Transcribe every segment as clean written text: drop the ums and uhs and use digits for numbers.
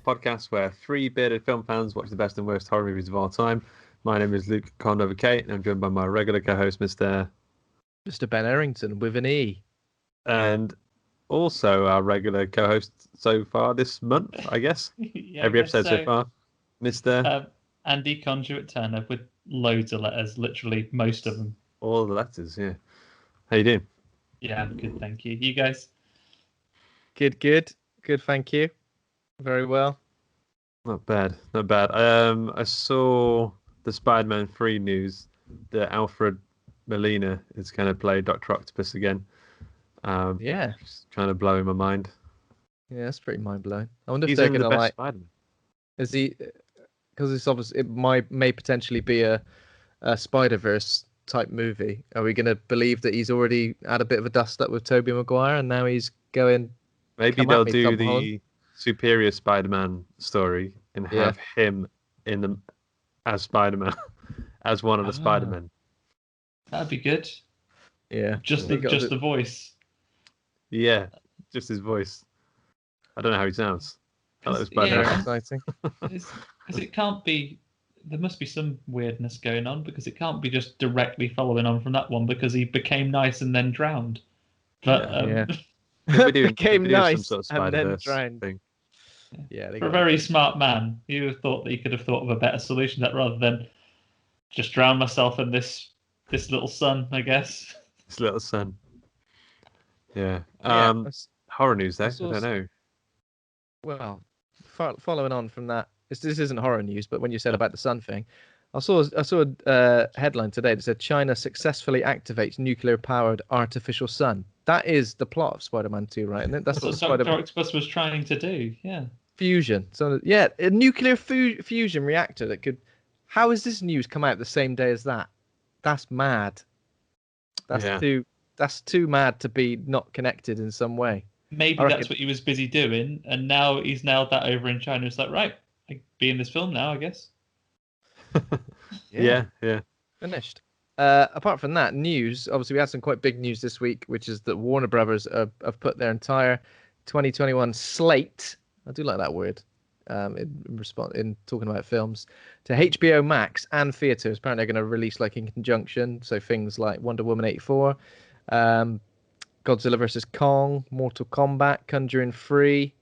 podcast where three bearded film fans watch the best and worst horror movies of all time. My name is Luke Condover-Kate, and I'm joined by my regular co-host, Mr. Ben Errington with an E. And also our regular co-host so far this month, I guess. Every episode so far, Mr. Andy Conduit Turner with loads of letters, literally most of them. All the letters, yeah. How you doing? Yeah, I'm good, thank you. You guys? Good, thank you. Very well. Not bad. I saw the Spider-Man 3 news that Alfred Molina is going to play Dr. Octopus again. Yeah. Just trying to blow in my mind. Yeah, that's pretty mind-blowing. I wonder He's if they're the going best to Spider-Man. Is he... Because it's obviously, may potentially be a Spider-Verse type movie. Are we going to believe that he's already had a bit of a dust-up with Tobey Maguire and now he's going... Maybe they'll do the Superior Spider-Man story and have him as Spider-Man, as one of the Spider-Men. That'd be good. Yeah. Just the voice. Yeah, just his voice. I don't know how he sounds. That was Spider-Man. Exciting. Because it can't be... There must be some weirdness going on because it can't be just directly following on from that one because he became nice and then drowned. But became nice some sort of and then Spider-Verse drowned. thing. Yeah, for a very smart man, you would have thought that he could have thought of a better solution to that rather than just drown myself in this little sun, I guess. This little sun. Yeah. Horror news, though. I don't know. Well, following on from that, this isn't horror news, but when you said about the sun thing, I saw a headline today that said China successfully activates nuclear-powered artificial sun. That is the plot of Spider-Man 2, right? And that's what Dr. Octopus was trying to do. Yeah. Fusion. So yeah, a nuclear fusion reactor that could. How has this news come out the same day as that? That's mad. That's too mad to be not connected in some way. Maybe that's what he was busy doing, and now he's nailed that over in China. It's like, right, I can be in this film now, I guess. Yeah. Finished. Apart from that, news. Obviously, we had some quite big news this week, which is that Warner Brothers have put their entire 2021 slate. I do like that word. In talking about films, to HBO Max and theaters. Apparently, they're going to release in conjunction. So things like Wonder Woman 84, Godzilla vs Kong, Mortal Kombat, Conjuring 3,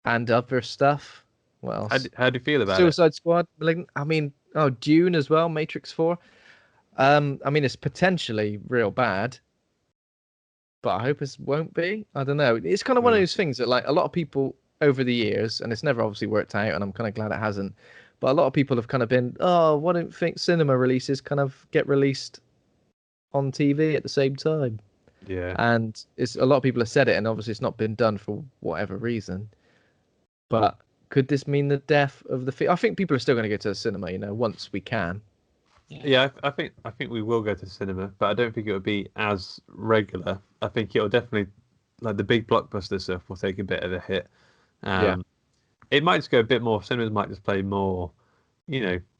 and other stuff. What else? How do you feel about Suicide Squad? Dune as well, Matrix 4. It's potentially real bad, but I hope it won't be. I don't know. It's kind of one of those things that a lot of people over the years, and it's never obviously worked out, and I'm kind of glad it hasn't. But a lot of people have kind of been, why don't think cinema releases kind of get released on TV at the same time? Yeah. And it's a lot of people have said it, and obviously it's not been done for whatever reason. But could this mean the death of the? I think people are still going to go to the cinema, once we can. Yeah, I think we will go to the cinema, but I don't think it will be as regular. I think it'll definitely, the big blockbuster stuff will take a bit of a hit. It might just go a bit more. Cinemas might just play more,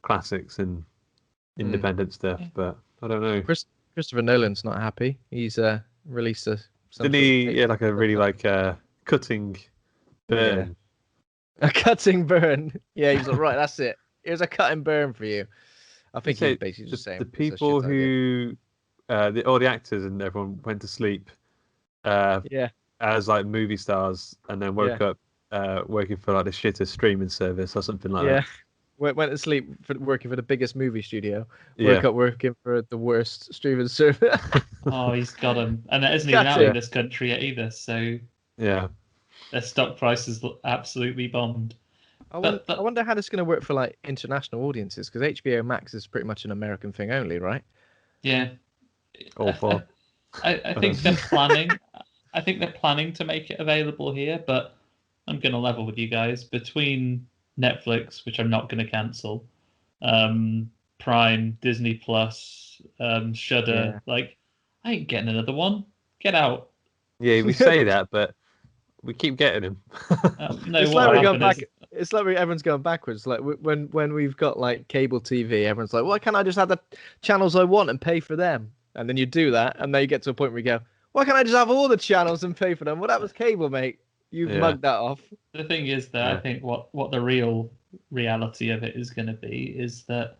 classics and independent stuff. But I don't know. Christopher Nolan's not happy. He's released a. Did he? Yeah, a really cutting burn. Yeah. A cutting burn. Yeah, he's like, right. That's it. Here's a cut and burn for you. I think he's basically just saying the people who, all the actors and everyone went to sleep. As movie stars, and then woke up working for the shittest streaming service or something like that. Went to sleep working for the biggest movie studio. Woke up working for the worst streaming service. Oh, he's got him, and it isn't even out in this country yet either. So yeah, their stock price is absolutely bombed. I wonder how this is going to work for international audiences, because HBO Max is pretty much an American thing only, right? Yeah. All four. I think they're planning. I think they're planning to make it available here, but I'm going to level with you guys. Between Netflix, which I'm not going to cancel, Prime, Disney Plus, Shudder, I ain't getting another one. Get out. Yeah, we say that, but we keep getting them. It's like everyone's going backwards. When we've got cable TV, everyone's like, why can't I just have the channels I want and pay for them? And then you do that, and then you get to a point where you go, why can't I just have all the channels and pay for them? Well, that was cable, mate. You've mugged that off. The thing is that I think what the real reality of it is going to be is that,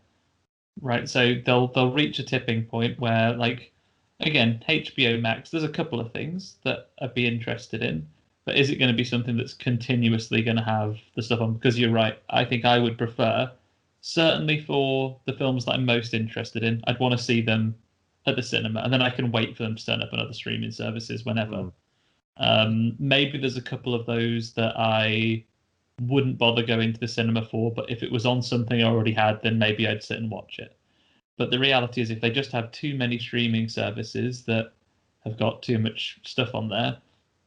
right, so they'll reach a tipping point where, like, again, HBO Max, there's a couple of things that I'd be interested in, but is it going to be something that's continuously going to have the stuff on? Because you're right, I think I would prefer, certainly for the films that I'm most interested in, I'd want to see them at the cinema, and then I can wait for them to turn up on other streaming services whenever. Maybe there's a couple of those that I wouldn't bother going to the cinema for, but if it was on something I already had, then maybe I'd sit and watch it. But the reality is, if they just have too many streaming services that have got too much stuff on there,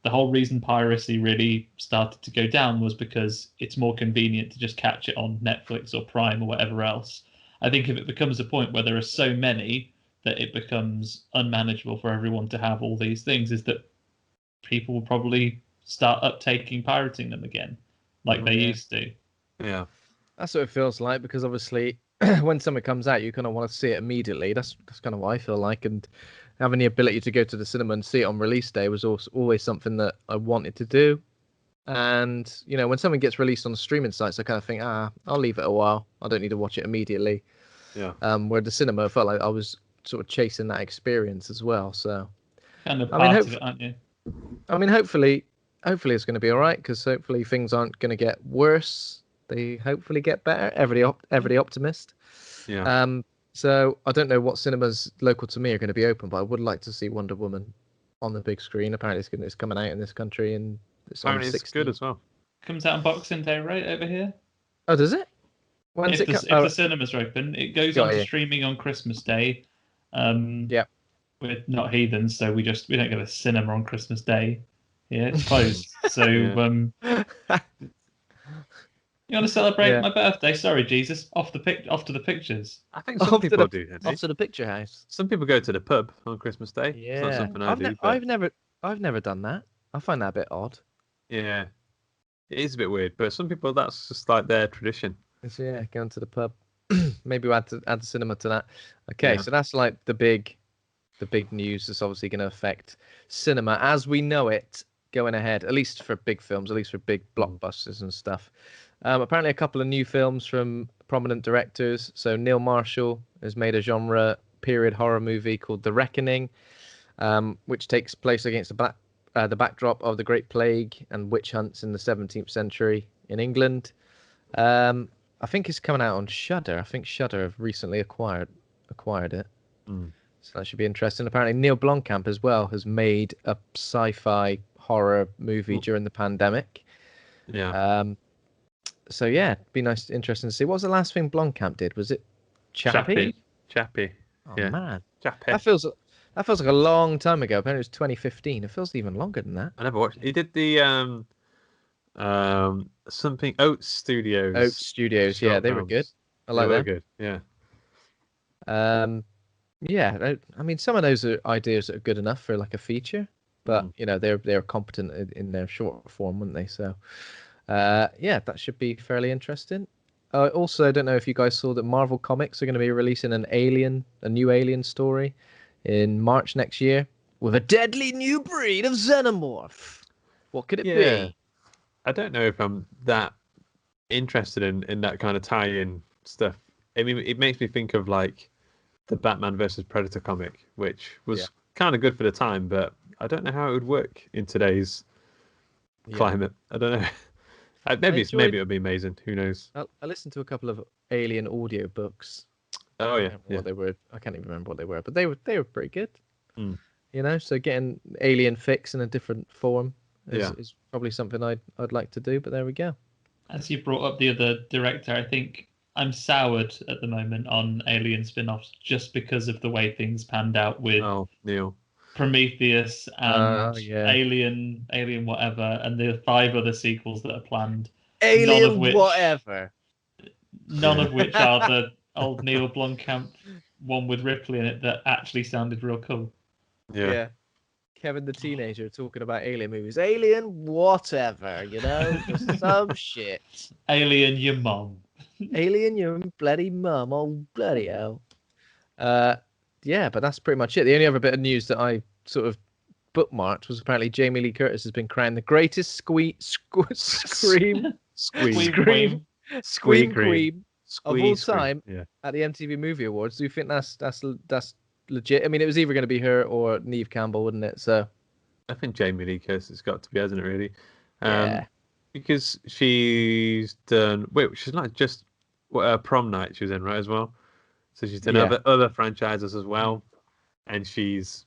the whole reason piracy really started to go down was because it's more convenient to just catch it on Netflix or Prime or whatever else. I think if it becomes a point where there are so many that it becomes unmanageable for everyone to have all these things, is that people will probably start uptaking pirating them again, like they used to. Yeah. That's what it feels like, because obviously when something comes out, you kind of want to see it immediately. That's kind of what I feel like. And having the ability to go to the cinema and see it on release day was also always something that I wanted to do. And, you know, when something gets released on the streaming sites, I kind of think, I'll leave it a while. I don't need to watch it immediately. Yeah. Where the cinema, I felt like I was sort of chasing that experience as well. So, kind of part of it, aren't you? I mean, hopefully it's going to be all right, because hopefully things aren't going to get worse. They hopefully get better. Every optimist. Yeah. So I don't know what cinemas local to me are going to be open, but I would like to see Wonder Woman on the big screen. Apparently it's coming out in this country, and apparently it's good as well. Comes out on Boxing Day, right, over here. Oh, does it? If the cinemas are open, it goes on to streaming on Christmas Day. Yeah. We're not heathens, so we don't go to the cinema on Christmas Day. Yeah, it's closed. So you want to celebrate my birthday? Sorry, Jesus. Off to the pictures. I think some people do. Off to the picture house. Some people go to the pub on Christmas Day. Yeah. It's not something I do. I've never done that. I find that a bit odd. Yeah, it is a bit weird, but some people, that's just like their tradition. So going to the pub. Maybe we'll add the cinema to that. Okay, so that's like the big news that's obviously going to affect cinema as we know it going ahead, at least for big films, at least for big blockbusters and stuff. Apparently a couple of new films from prominent directors. So Neil Marshall has made a genre period horror movie called The Reckoning, which takes place against the backdrop of the Great Plague and witch hunts in the 17th century in England. I think it's coming out on Shudder. I think Shudder have recently acquired it. So that should be interesting. Apparently Neil Blomkamp as well has made a sci-fi horror movie during the pandemic. Yeah. So yeah, it'd be interesting to see. What was the last thing Blomkamp did? Was it Chappie? Chappie. Oh yeah. Man, Chappie. That feels like a long time ago. Apparently it was 2015. It feels even longer than that. I never watched. He did the something Oat Studios. Oat Studios, yeah, they were good. I like that. Good, yeah. Yeah, I mean, some of those are ideas that are good enough for like a feature, but you know, they're competent in their short form, wouldn't they? So, yeah, that should be fairly interesting. Also, I don't know if you guys saw that Marvel Comics are going to be releasing a new Alien story in March next year with a deadly new breed of xenomorph. What could it be? I don't know if I'm that interested in that kind of tie-in stuff. I mean, it makes me think of like the Batman versus Predator comic, which was kind of good for the time, but I don't know how it would work in today's climate. I don't know. Maybe it would be amazing. Who knows? I listened to a couple of Alien audio books. Oh yeah, what they were. I can't even remember what they were, but they were pretty good. You know, so getting Alien fix in a different form is probably something I'd like to do. But there we go. As you brought up the other director, I think I'm soured at the moment on Alien spin-offs just because of the way things panned out with Neil. Prometheus and Alien whatever, and the 5 other sequels that are planned. None of which are the old Neil Blomkamp one with Ripley in it that actually sounded real cool. Yeah. Kevin the teenager talking about Alien movies. Alien whatever, you know? Just some shit. Alien your mum. Alien your bloody mum. Oh, bloody hell. Yeah, but that's pretty much it. The only other bit of news that I sort of bookmarked was apparently Jamie Lee Curtis has been crowned the greatest scream queen of all time at the MTV Movie Awards. Do you think that's legit? I mean, it was either going to be her or Neve Campbell, wouldn't it? So I think Jamie Lee Curtis has got to be, hasn't it? Really? Yeah. Because she's done. Wait, she's not just Prom Night she was in, right, as well. So she's done other franchises as well, and she's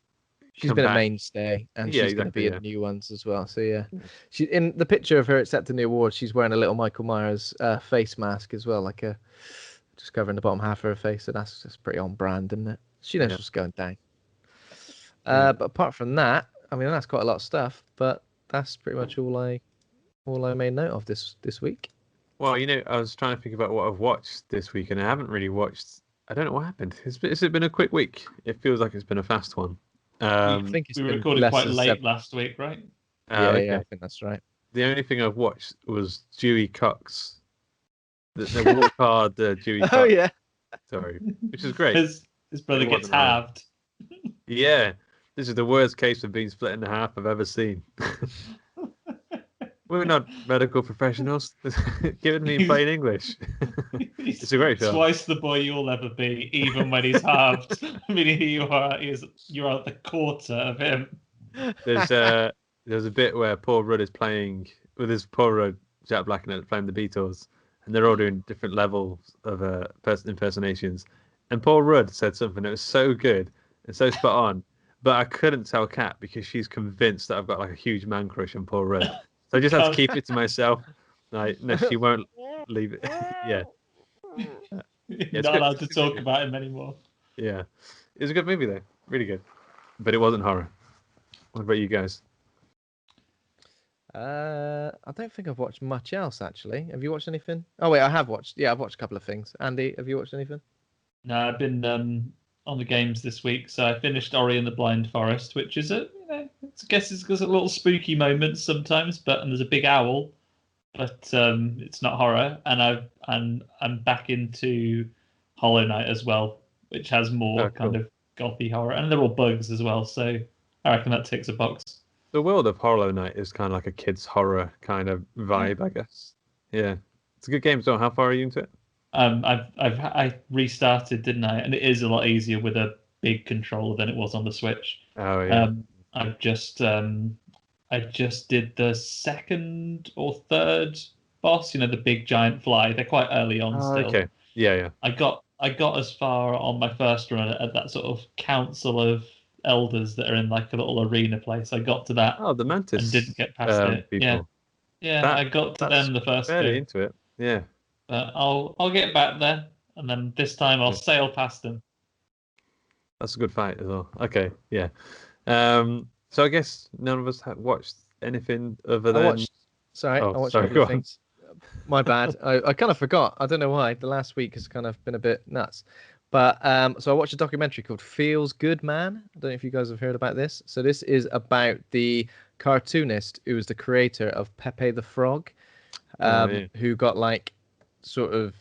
been a mainstay, and she's going to be in new ones as well. So yeah, she in the picture of her accepting the award, she's wearing a little Michael Myers face mask as well, like just covering the bottom half of her face. So that's just pretty on brand, isn't it? She knows what's going down. But apart from that, I mean, that's quite a lot of stuff. But that's pretty much all I made note of this week. Well, I was trying to think about what I've watched this week, and I haven't really watched. I don't know what happened. Has it been a quick week? It feels like it's been a fast one. I think we recorded quite late last week, right? Yeah, I think that's right. The only thing I've watched was Dewey Cox. The Walk Hard Dewey Cox. Oh, yeah. Sorry. Which is great. His brother gets halved. Yeah. This is the worst case of being split in half I've ever seen. We're not medical professionals. Give it to me in plain English. It's a great film. Twice the boy you'll ever be, even when he's halved. I mean, you're at the quarter of him. There's a bit where Paul Rudd is playing with his Paul Rudd, Jack Black, and playing the Beatles, and they're all doing different levels of impersonations. And Paul Rudd said something that was so good and so spot on, but I couldn't tell Kat because she's convinced that I've got like a huge man crush on Paul Rudd. So I just have to keep it to myself. Like, no, she won't leave it. Yeah. You're not allowed to talk about him anymore. Yeah. It was a good movie, though. Really good. But it wasn't horror. What about you guys? I don't think I've watched much else, actually. Have you watched anything? Oh, wait, I have watched. Yeah, I've watched a couple of things. Andy, have you watched anything? No, I've been on the games this week. So I finished Ori and the Blind Forest, which is I guess it's got a little spooky moments sometimes, and there's a big owl, but it's not horror. And I'm back into Hollow Knight as well, which has more kind of gothy horror, and they're all bugs as well. So I reckon that ticks a box. The world of Hollow Knight is kind of like a kid's horror kind of vibe, I guess. Yeah, it's a good game. So, how far are you into it? I restarted, didn't I? And it is a lot easier with a big controller than it was on the Switch. Oh yeah. I just did the second or third boss. The big giant fly. They're quite early on still. Okay. Yeah. I got as far on my first run at that sort of council of elders that are in like a little arena place. I got to that. Oh, the Mantis. And didn't get past it. People. Yeah. I got to them the first fairly two. Into it. Yeah. But I'll get back there, and then this time I'll sail past them. That's a good fight as well. Okay, yeah. So I guess none of us have watched anything other than. I watched a couple of things. My bad. I kind of forgot. I don't know why. The last week has kind of been a bit nuts. But so I watched a documentary called Feels Good Man. I don't know if you guys have heard about this. So this is about the cartoonist who was the creator of Pepe the Frog, who got like sort of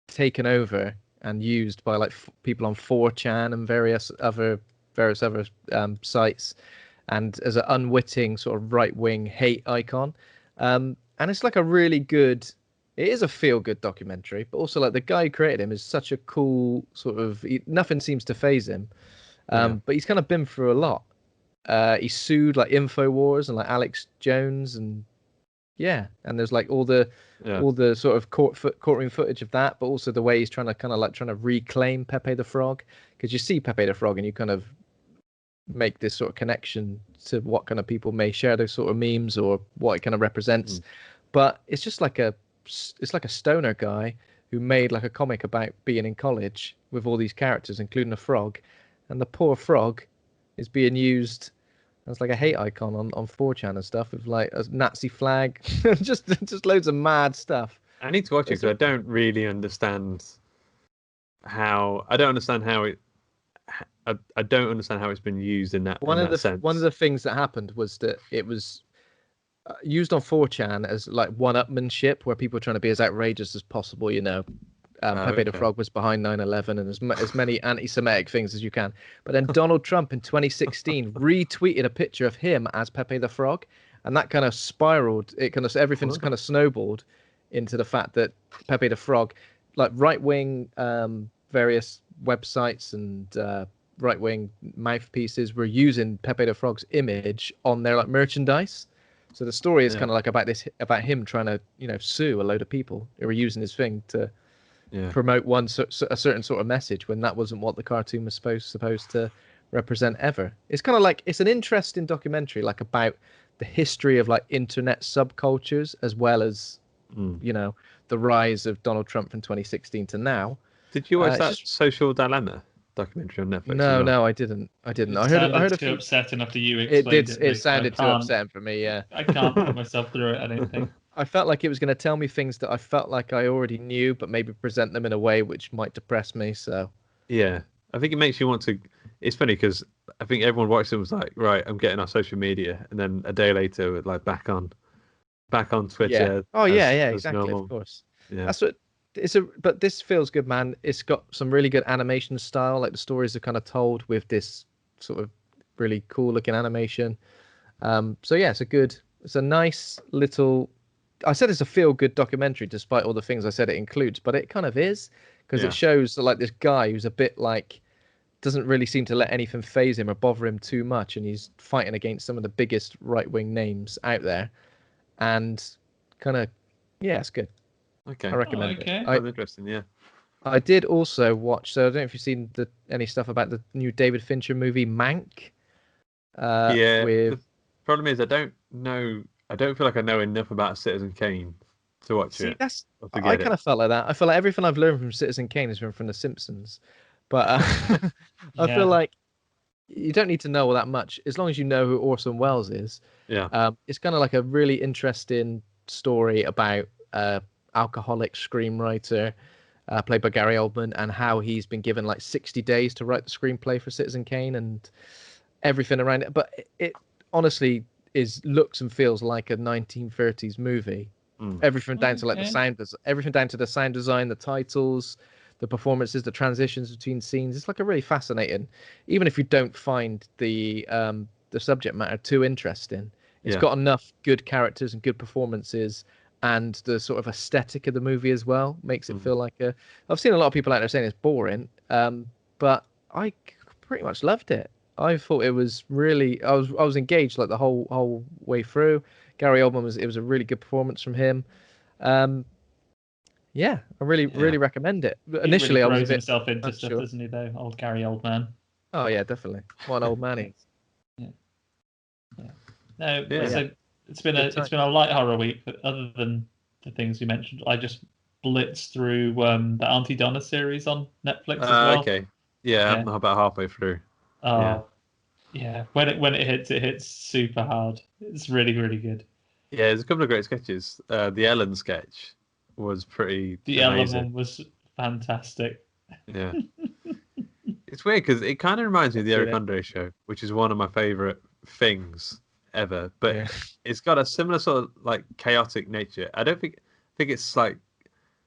taken over and used by like people on 4chan and various other sites, and as an unwitting sort of right-wing hate icon. And it's like a really good. It is a feel-good documentary, but also like the guy who created him is such a cool sort of. Nothing seems to faze him, but he's kind of been through a lot. He sued like InfoWars and like Alex Jones and there's like all the sort of courtroom footage of that, but also the way he's trying to reclaim Pepe the Frog, because you see Pepe the Frog and you kind of make this sort of connection to what kind of people may share those sort of memes or what it kind of represents. But it's just like a stoner guy who made like a comic about being in college with all these characters, including a frog, and the poor frog is being used as like a hate icon on 4chan and stuff, with like a Nazi flag, just loads of mad stuff. I need to watch it because I don't really understand how. I don't understand how it's been used in that sense. One of the things that happened was that it was used on 4chan as like one-upmanship, where people are trying to be as outrageous as possible, Pepe the Frog was behind 9/11 and as many anti-Semitic things as you can. But then Donald Trump in 2016 retweeted a picture of him as Pepe the Frog, and that kind of spiraled. It kind of everything's kind of snowballed into the fact that Pepe the Frog, like right-wing various websites and right-wing mouthpieces were using Pepe the Frog's image on their like merchandise. So the story is kind of like about him trying to sue a load of people who were using his thing to promote a certain sort of message when that wasn't what the cartoon was supposed to represent ever. It's kind of like it's an interesting documentary like about the history of like internet subcultures as well as the rise of Donald Trump from 2016 to now. Did you watch that Social Dilemma documentary on Netflix? No, I didn't. I heard too upsetting after you explained it. It sounded too upsetting for me. Yeah, I can't put myself through it. I don't think. I felt like it was going to tell me things that I felt like I already knew, but maybe present them in a way which might depress me. So yeah, I think it makes you want to. It's funny because I think everyone watched it was like, right, I'm getting on social media, and then a day later, we're like back on Twitter. Yeah. Exactly. Normal. Of course. Yeah. That's what. But this feels good, man. It's got some really good animation style. Like the stories are kind of told with this sort of really cool looking animation. So yeah, it's a nice little. I said it's a feel good documentary, despite all the things I said it includes, but it kind of is because it shows like this guy who's a bit like doesn't really seem to let anything faze him or bother him too much, and he's fighting against some of the biggest right wing names out there, and kind of it's good. Okay. I recommend it. That's interesting, yeah. I did also watch, so I don't know if you've seen any stuff about the new David Fincher movie, Mank. The problem is I don't feel like I know enough about Citizen Kane to watch it. I kind of felt like that. I feel like everything I've learned from Citizen Kane has been from The Simpsons. But I feel like you don't need to know all that much, as long as you know who Orson Welles is. Yeah. It's kind of like a really interesting story about alcoholic screenwriter played by Gary Oldman, and how he's been given like 60 days to write the screenplay for Citizen Kane and everything around it. But it honestly looks and feels like a 1930s movie. Everything down to like everything down to the sound design, the titles, the performances, the transitions between scenes. It's like a really fascinating, even if you don't find the subject matter too interesting. It's got enough good characters and good performances, and the sort of aesthetic of the movie as well makes it feel like I've seen a lot of people out there saying it's boring, but I pretty much loved it. I thought it was really. I was engaged like the whole way through. Gary Oldman it was a really good performance from him. I really recommend it. But initially, really I was himself into stuff, doesn't he? Though, old Gary Oldman. Oh yeah, definitely. What an old man he is. So it's been a light horror week, but other than the things you mentioned, I just blitzed through the Auntie Donna series on Netflix as well. Okay. Yeah, I'm about halfway through. Yeah. When it hits super hard. It's really, really good. Yeah, there's a couple of great sketches. The Ellen sketch was pretty The amazing. Ellen one was fantastic. Yeah. It's weird because it kind of reminds me of the Eric Andre show, which is one of my favorite things ever. But it's got a similar sort of like chaotic nature. I think it's like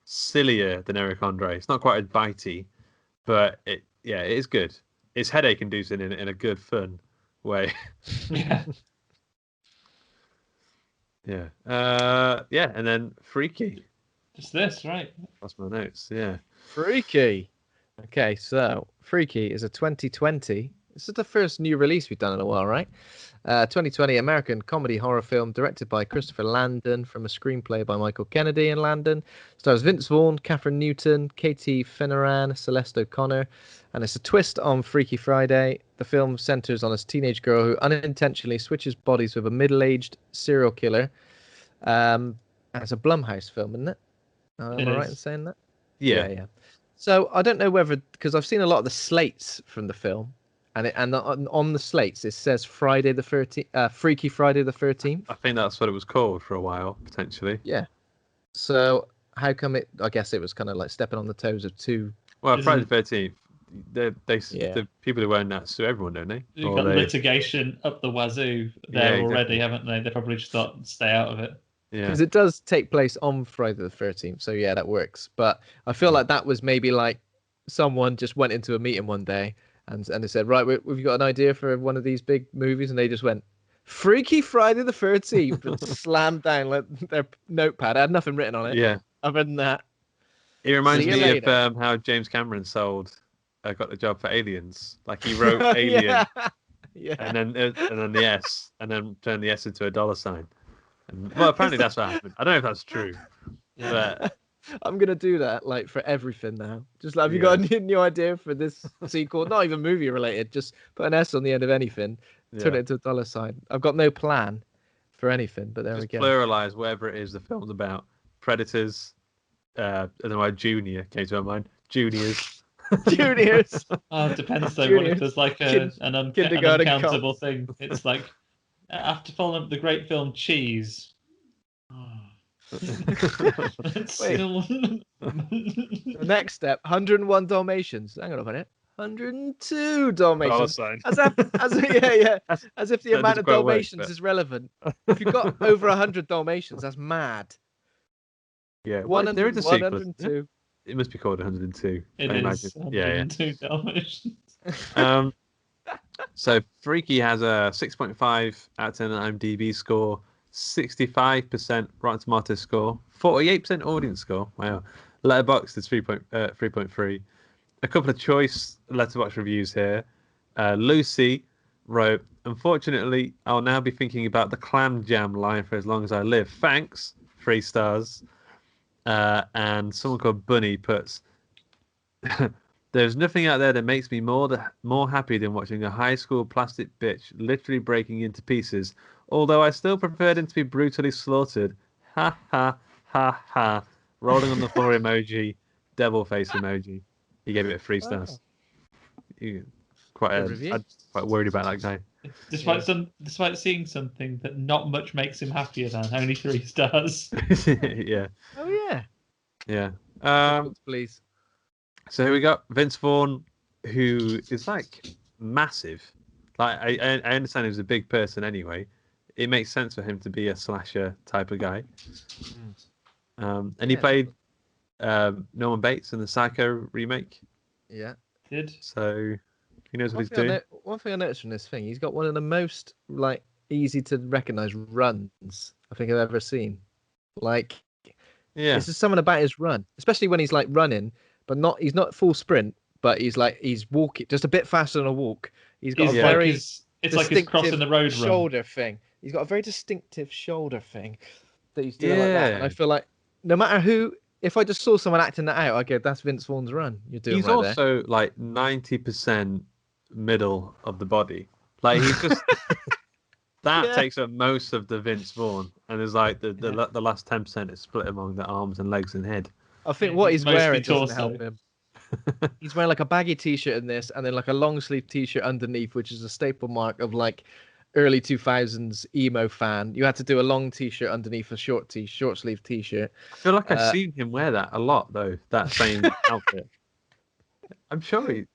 sillier than Eric Andre. It's not quite as bitey, but it is good. It's headache inducing in a good fun way. Yeah. And then Freaky. Just this, right? That's my notes. Yeah. Freaky. Okay, so Freaky is a 2020. This is the first new release we've done in a while, right? 2020 American comedy horror film directed by Christopher Landon from a screenplay by Michael Kennedy and Landon. Stars Vince Vaughn, Kathryn Newton, Katie Finneran, Celeste O'Connor, and it's a twist on Freaky Friday. The film centers on a teenage girl who unintentionally switches bodies with a middle-aged serial killer. And it's a Blumhouse film, isn't it? Am I right in saying that? Yeah. So I don't know whether, because I've seen a lot of the slates from the film, and on the slates it says Friday the 13th, Freaky Friday the 13th. I think that's what it was called for a while, potentially. Yeah. So how come it? I guess it was kind of like stepping on the toes of two. Well, Friday the 13th. The people who own that sue everyone, don't they? You've got litigation up the wazoo there already, haven't they? They probably just thought, stay out of it. Because it does take place on Friday the 13th. So yeah, that works. But I feel like that was maybe like someone just went into a meeting one day and they said, right, we've got an idea for one of these big movies. And they just went, Freaky Friday the 13th, and slammed down like their notepad. I had nothing written on it. Yeah. Other than that. It reminds me of how James Cameron sold got the job for Aliens. Like he wrote Alien, and then the S, and then turned the S into a $sign. And, well, apparently that's what happened. I don't know if that's true, but I'm gonna do that like for everything now. Just like, have you got a new idea for this sequel? Not even movie related. Just put an S on the end of anything. Turn it into a $sign. I've got no plan for anything, but there we go. Pluralize whatever it is the film's about. Predators. I don't know why Junior came to my mind. Juniors. Juniors. Oh, it depends though. What if there's like an uncountable thing? It's like after following up the great film Cheese. Still... The next step: 101 Dalmatians. Hang on a minute. 102 Dalmatians. As if the amount of Dalmatians is relevant. If you've got over 100 Dalmatians, that's mad. Yeah, there is a sequel. 102. It must be called 102. It is 102 Dalmatians. So Freaky has a 6.5 out of 10 on IMDb score, 65% Rotten Tomatoes score, 48% audience score. Wow. Letterboxd is 3.3. A couple of choice Letterboxd reviews here. Lucy wrote, "Unfortunately, I'll now be thinking about the clam jam line for as long as I live. Thanks." 3 stars. And someone called Bunny puts, "There's nothing out there that makes me more happy than watching a high school plastic bitch literally breaking into pieces, although I still prefer them to be brutally slaughtered. Ha ha ha ha. Rolling on the floor emoji, devil face emoji." He gave it 3 stars. Quite worried about that guy. Despite seeing something that not much makes him happier than, only 3 stars. Yeah. Oh yeah. Yeah. Please. So we got Vince Vaughn, who is like massive. Like I understand he's a big person anyway. It makes sense for him to be a slasher type of guy. And he played Norman Bates in the Psycho remake. Yeah. Did. So he knows what he's doing. One thing I noticed from this thing, he's got one of the most like easy to recognize runs I think I've ever seen. Like, this is something about his run, especially when he's like running, but he's not full sprint, but he's walking just a bit faster than a walk. He's got it's like he's crossing the road shoulder thing. He's got a very distinctive shoulder thing that he's doing like that. And I feel like no matter who, if I just saw someone acting that out, I go, that's Vince Vaughn's run. You're doing he's right also like 90% middle of the body. Like he's just takes up most of the Vince Vaughn, and there's like the last 10% is split among the arms and legs and head. I think what he's wearing doesn't help him. He's wearing like a baggy t-shirt in this, and then like a long sleeve t-shirt underneath, which is a staple mark of like early 2000s emo fan. You had to do a long t-shirt underneath a short sleeve t-shirt. I feel like I've seen him wear that a lot though, that same outfit. I'm sure he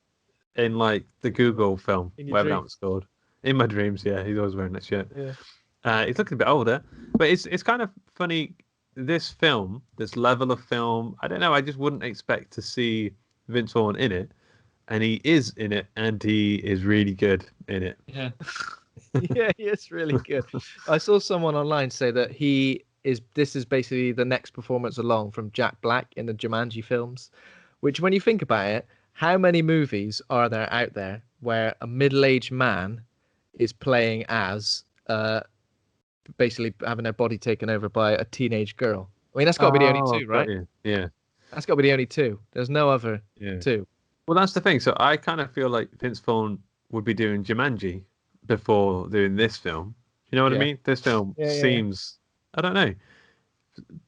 in like the Google film, whatever that was called. In my dreams, yeah, he's always wearing that shirt. Yeah. He's looking a bit older, but it's kind of funny. This film, this level of film, I don't know. I just wouldn't expect to see Vince Vaughn in it, and he is in it, and he is really good in it. Yeah. Yeah, he is really good. I saw someone online say that this is basically the next performance along from Jack Black in the Jumanji films, which when you think about it, how many movies are there out there where a middle-aged man is playing as basically having their body taken over by a teenage girl? I mean, that's got to be the only 2, right? Yeah. That's got to be the only 2. There's no other 2. Well, that's the thing. So I kind of feel like Vince Vaughn would be doing Jumanji before doing this film. You know what I mean? This film seems, I don't know,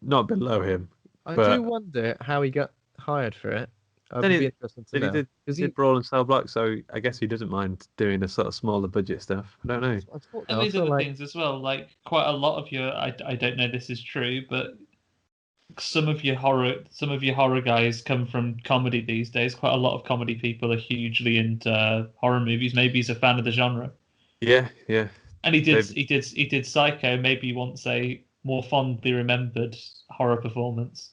not below him. I do wonder how he got hired for it. I'd be interested to know. He did Brawl and Cell Block, so I guess he doesn't mind doing the sort of smaller budget stuff. I don't know. And these are the things as well. Like quite a lot of your, I don't know this is true, but some of your horror guys come from comedy these days. Quite a lot of comedy people are hugely into horror movies. Maybe he's a fan of the genre. Yeah. And he did Psycho. Maybe he wants a more fondly remembered horror performance.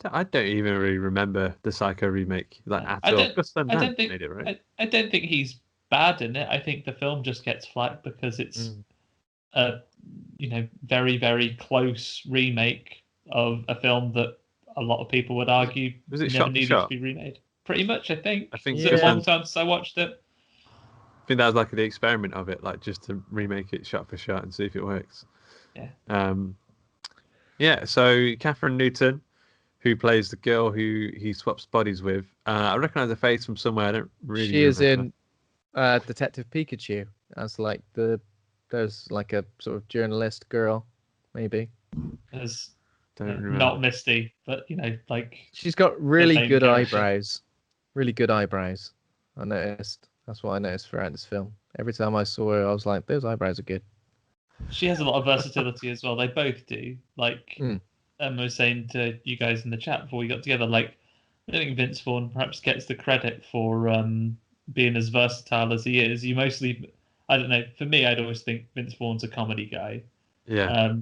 I don't even really remember the Psycho remake at all. I don't think made it, right? I don't think he's bad in it. I think the film just gets flack because it's a very, very close remake of a film that a lot of people would argue never needed to be remade. Pretty much, I think. It's a long time since I watched it. I think that was like the experiment of it, like just to remake it shot for shot and see if it works. Yeah. So Kathryn Newton, who plays the girl who he swaps bodies with, I recognise her face from somewhere. I don't really. She is in Detective Pikachu as like there's like a sort of journalist girl, maybe. There's not Misty, but like she's got really good eyebrows. Really good eyebrows. I noticed. That's what I noticed throughout this film. Every time I saw her, I was like, those eyebrows are good. She has a lot of versatility as well. They both do. Like Emma was saying to you guys in the chat before we got together, like I think Vince Vaughn perhaps gets the credit for being as versatile as he is. You mostly, I don't know. For me, I'd always think Vince Vaughn's a comedy guy. Yeah.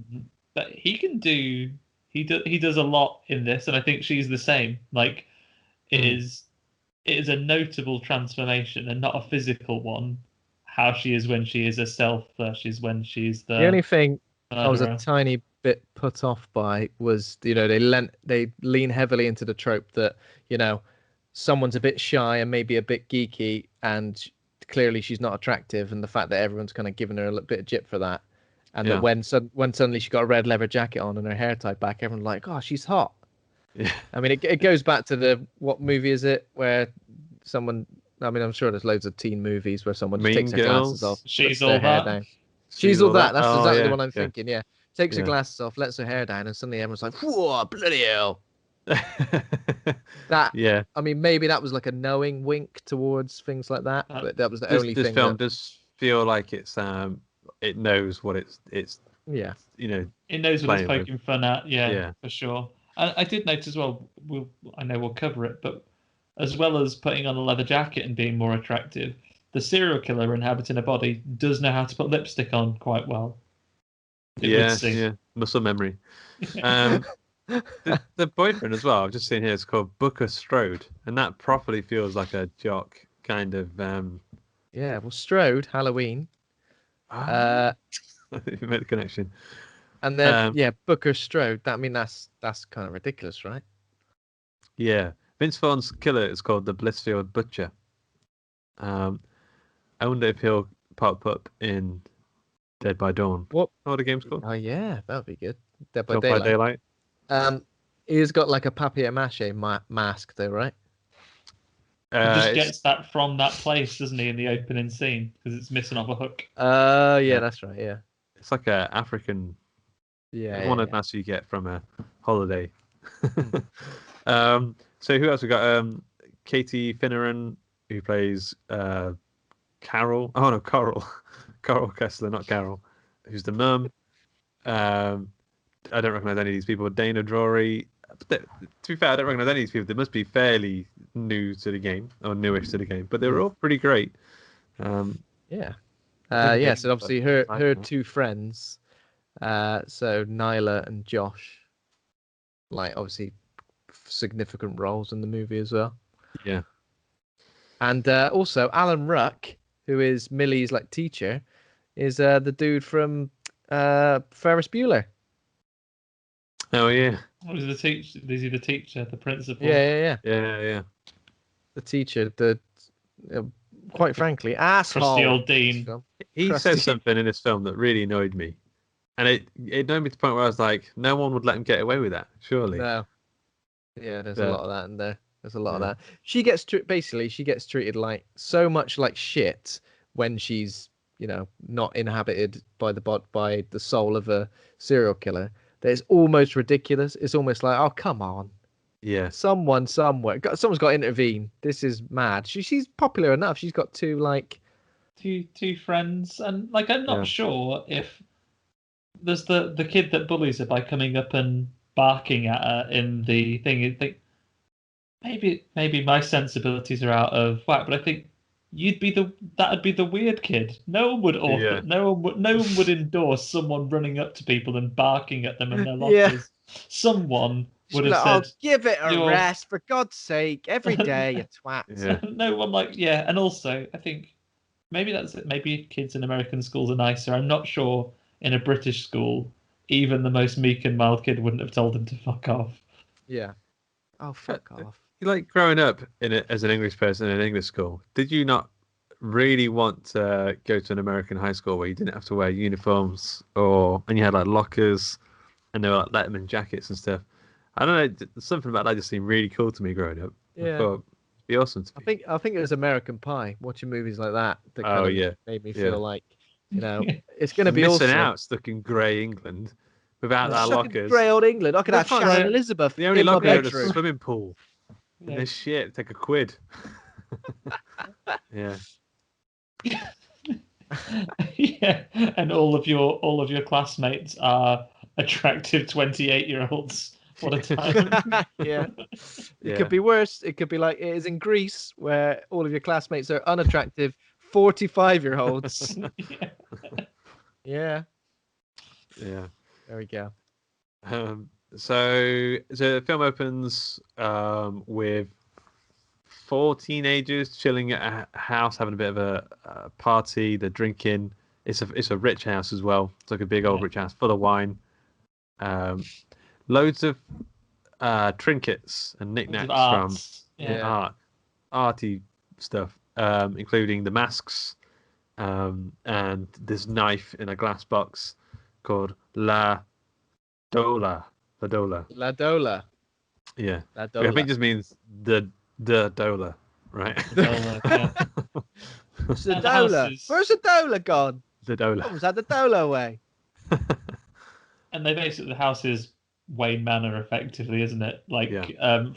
But he can do. He does a lot in this, and I think she's the same. Like it is a notable transformation and not a physical one. How she is when she is herself versus when she's the only thing murderer. I was a tiny bit put off by was they lean heavily into the trope that someone's a bit shy and maybe a bit geeky and clearly she's not attractive, and the fact that everyone's kind of giving her a little bit of jip for that, and that when suddenly she got a red leather jacket on and her hair tied back, everyone's like, oh, she's hot. Yeah. I mean, it goes back to what movie is it where someone? I mean, I'm sure there's loads of teen movies where someone just takes her glasses off, She's all that. Down. She's all that. That's exactly the one I'm yeah. thinking. Yeah, takes her glasses off, lets her hair down, and suddenly everyone's like, "Whoa, bloody hell!" I mean, maybe that was like a knowing wink towards things like that, but that was the only thing. This film does feel like it knows what it's. Yeah. It knows what it's poking fun at. Yeah, for sure. I did notice as well. I know we'll cover it, but as well as putting on a leather jacket and being more attractive, the serial killer inhabiting a body does know how to put lipstick on quite well. Muscle memory. The boyfriend as well, I've just seen here, it's called Booker Strode, and that properly feels like a jock kind of. Yeah, well, Strode, Halloween. You made the connection. And then Booker Strode. I mean, that's kind of ridiculous, right? Yeah, Vince Vaughn's killer is called the Blissfield Butcher. I wonder if he'll pop up in Dead by Dawn. What the game's called? Oh yeah, that would be good. Dead by Daylight. He's got like a papier-mâché mask, though, right? He just gets that from that place, doesn't he, in the opening scene, because it's missing off a hook. Yeah, that's right. Yeah, it's like a African. One of the masks you get from a holiday. So who else we got? Katie Finneran, who plays Carol. Oh no, Coral. Coral Kessler, not Carol. Who's the mum? I don't recognise any of these people. Dana Drury. To be fair, I don't recognise any of these people. They must be fairly new to the game or newish to the game, but they were all pretty great. So obviously her two friends. So Nyla and Josh, like obviously significant roles in the movie as well. Yeah. And also Alan Ruck, who is Millie's like teacher, is the dude from Ferris Bueller. Oh yeah. Oh, is he the teacher, the principal? Yeah. The teacher, quite frankly, asshole. Crusty old Dean. He said something in this film that really annoyed me. And it annoyed me to the point where I was like, no one would let him get away with that, surely. No. Yeah, there's a lot of that in there. There's a lot of that. She gets treated like so much like shit when she's, not inhabited by the soul of a serial killer. That it's almost ridiculous. It's almost like, oh, come on. Yeah. Someone somewhere. Someone's got to intervene. This is mad. She's popular enough. She's got two friends, and like I'm not sure if there's the kid that bullies her by coming up and barking at her in the thing. I think maybe my sensibilities are out of whack, but I think that'd be the weird kid. No one would no one would endorse someone running up to people and barking at them in their lockers. Someone would have said, "Oh, give it a rest, for God's sake, every day, you twat." Yeah. No one and also I think maybe that's it. Maybe kids in American schools are nicer. I'm not sure in a British school, even the most meek and mild kid wouldn't have told him to fuck off. Yeah. Oh, fuck off. Like growing up as an English person in an English school, did you not really want to go to an American high school where you didn't have to wear uniforms and you had like lockers and there were like Letterman jackets and stuff? I don't know, something about that just seemed really cool to me growing up. Yeah. I thought it'd be awesome to me. I think it was American Pie, watching movies like that kind of made me feel like, it's going to be missing awesome. out stuck in grey England without that lockers. Grey old England. I could have Shannon Elizabeth. The only locker is a swimming pool. And this shit, take £1. Yeah. Yeah, and all of your classmates are attractive 28-year-olds. What a time. Yeah. It could be worse. It could be like it is in Greece, where all of your classmates are unattractive 45-year-olds. Yeah. There we go. So the film opens with 4 teenagers chilling at a house, having a bit of a party. They're drinking. It's a rich house as well. It's like a big old rich house full of wine. Loads of trinkets and knickknacks from arty stuff, including the masks and this knife in a glass box called La Dola. Yeah. La Dola. I think it just means the Dola, right? Where's the Dola gone? The Dola. What was that? The Dola way. And the house is Wayne Manor, effectively, isn't it?